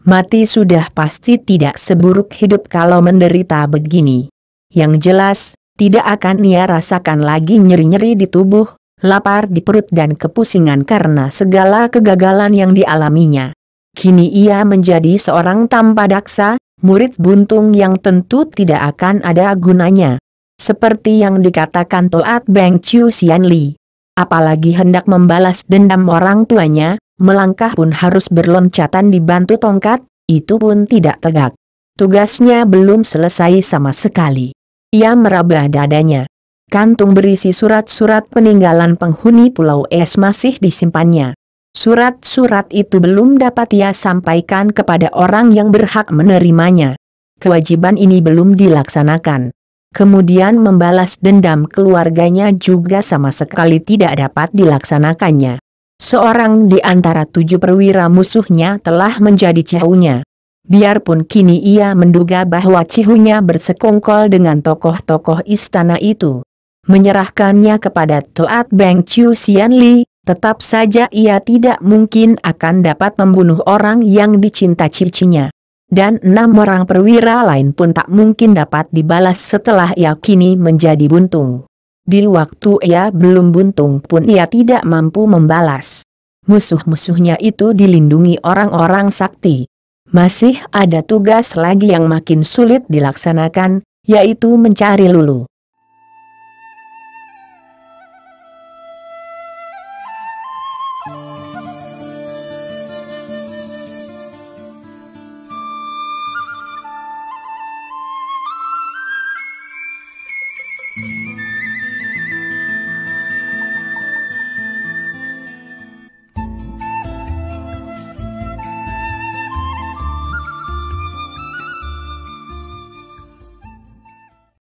Mati sudah pasti tidak seburuk hidup kalau menderita begini. Yang jelas, tidak akan ia rasakan lagi nyeri-nyeri di tubuh, lapar di perut dan kepusingan karena segala kegagalan yang dialaminya. Kini ia menjadi seorang tanpa daksa, murid buntung yang tentu tidak akan ada gunanya. Seperti yang dikatakan Toat Beng Chiu Sian Li. Apalagi hendak membalas dendam orang tuanya, melangkah pun harus berloncatan dibantu tongkat, itu pun tidak tegak. Tugasnya belum selesai sama sekali. Ia meraba dadanya. Kantung berisi surat-surat peninggalan penghuni Pulau Es masih disimpannya. Surat-surat itu belum dapat ia sampaikan kepada orang yang berhak menerimanya. Kewajiban ini belum dilaksanakan. Kemudian membalas dendam keluarganya juga sama sekali tidak dapat dilaksanakannya. Seorang di antara 7 perwira musuhnya telah menjadi cihunya. Biarpun kini ia menduga bahwa cihunya bersekongkol dengan tokoh-tokoh istana itu, menyerahkannya kepada Toat Beng Chiu Sian Li, tetap saja ia tidak mungkin akan dapat membunuh orang yang dicinta cicinya. Dan 6 orang perwira lain pun tak mungkin dapat dibalas setelah ia kini menjadi buntung. Di waktu ia belum buntung pun ia tidak mampu membalas. Musuh-musuhnya itu dilindungi orang-orang sakti. Masih ada tugas lagi yang makin sulit dilaksanakan, yaitu mencari Lulu.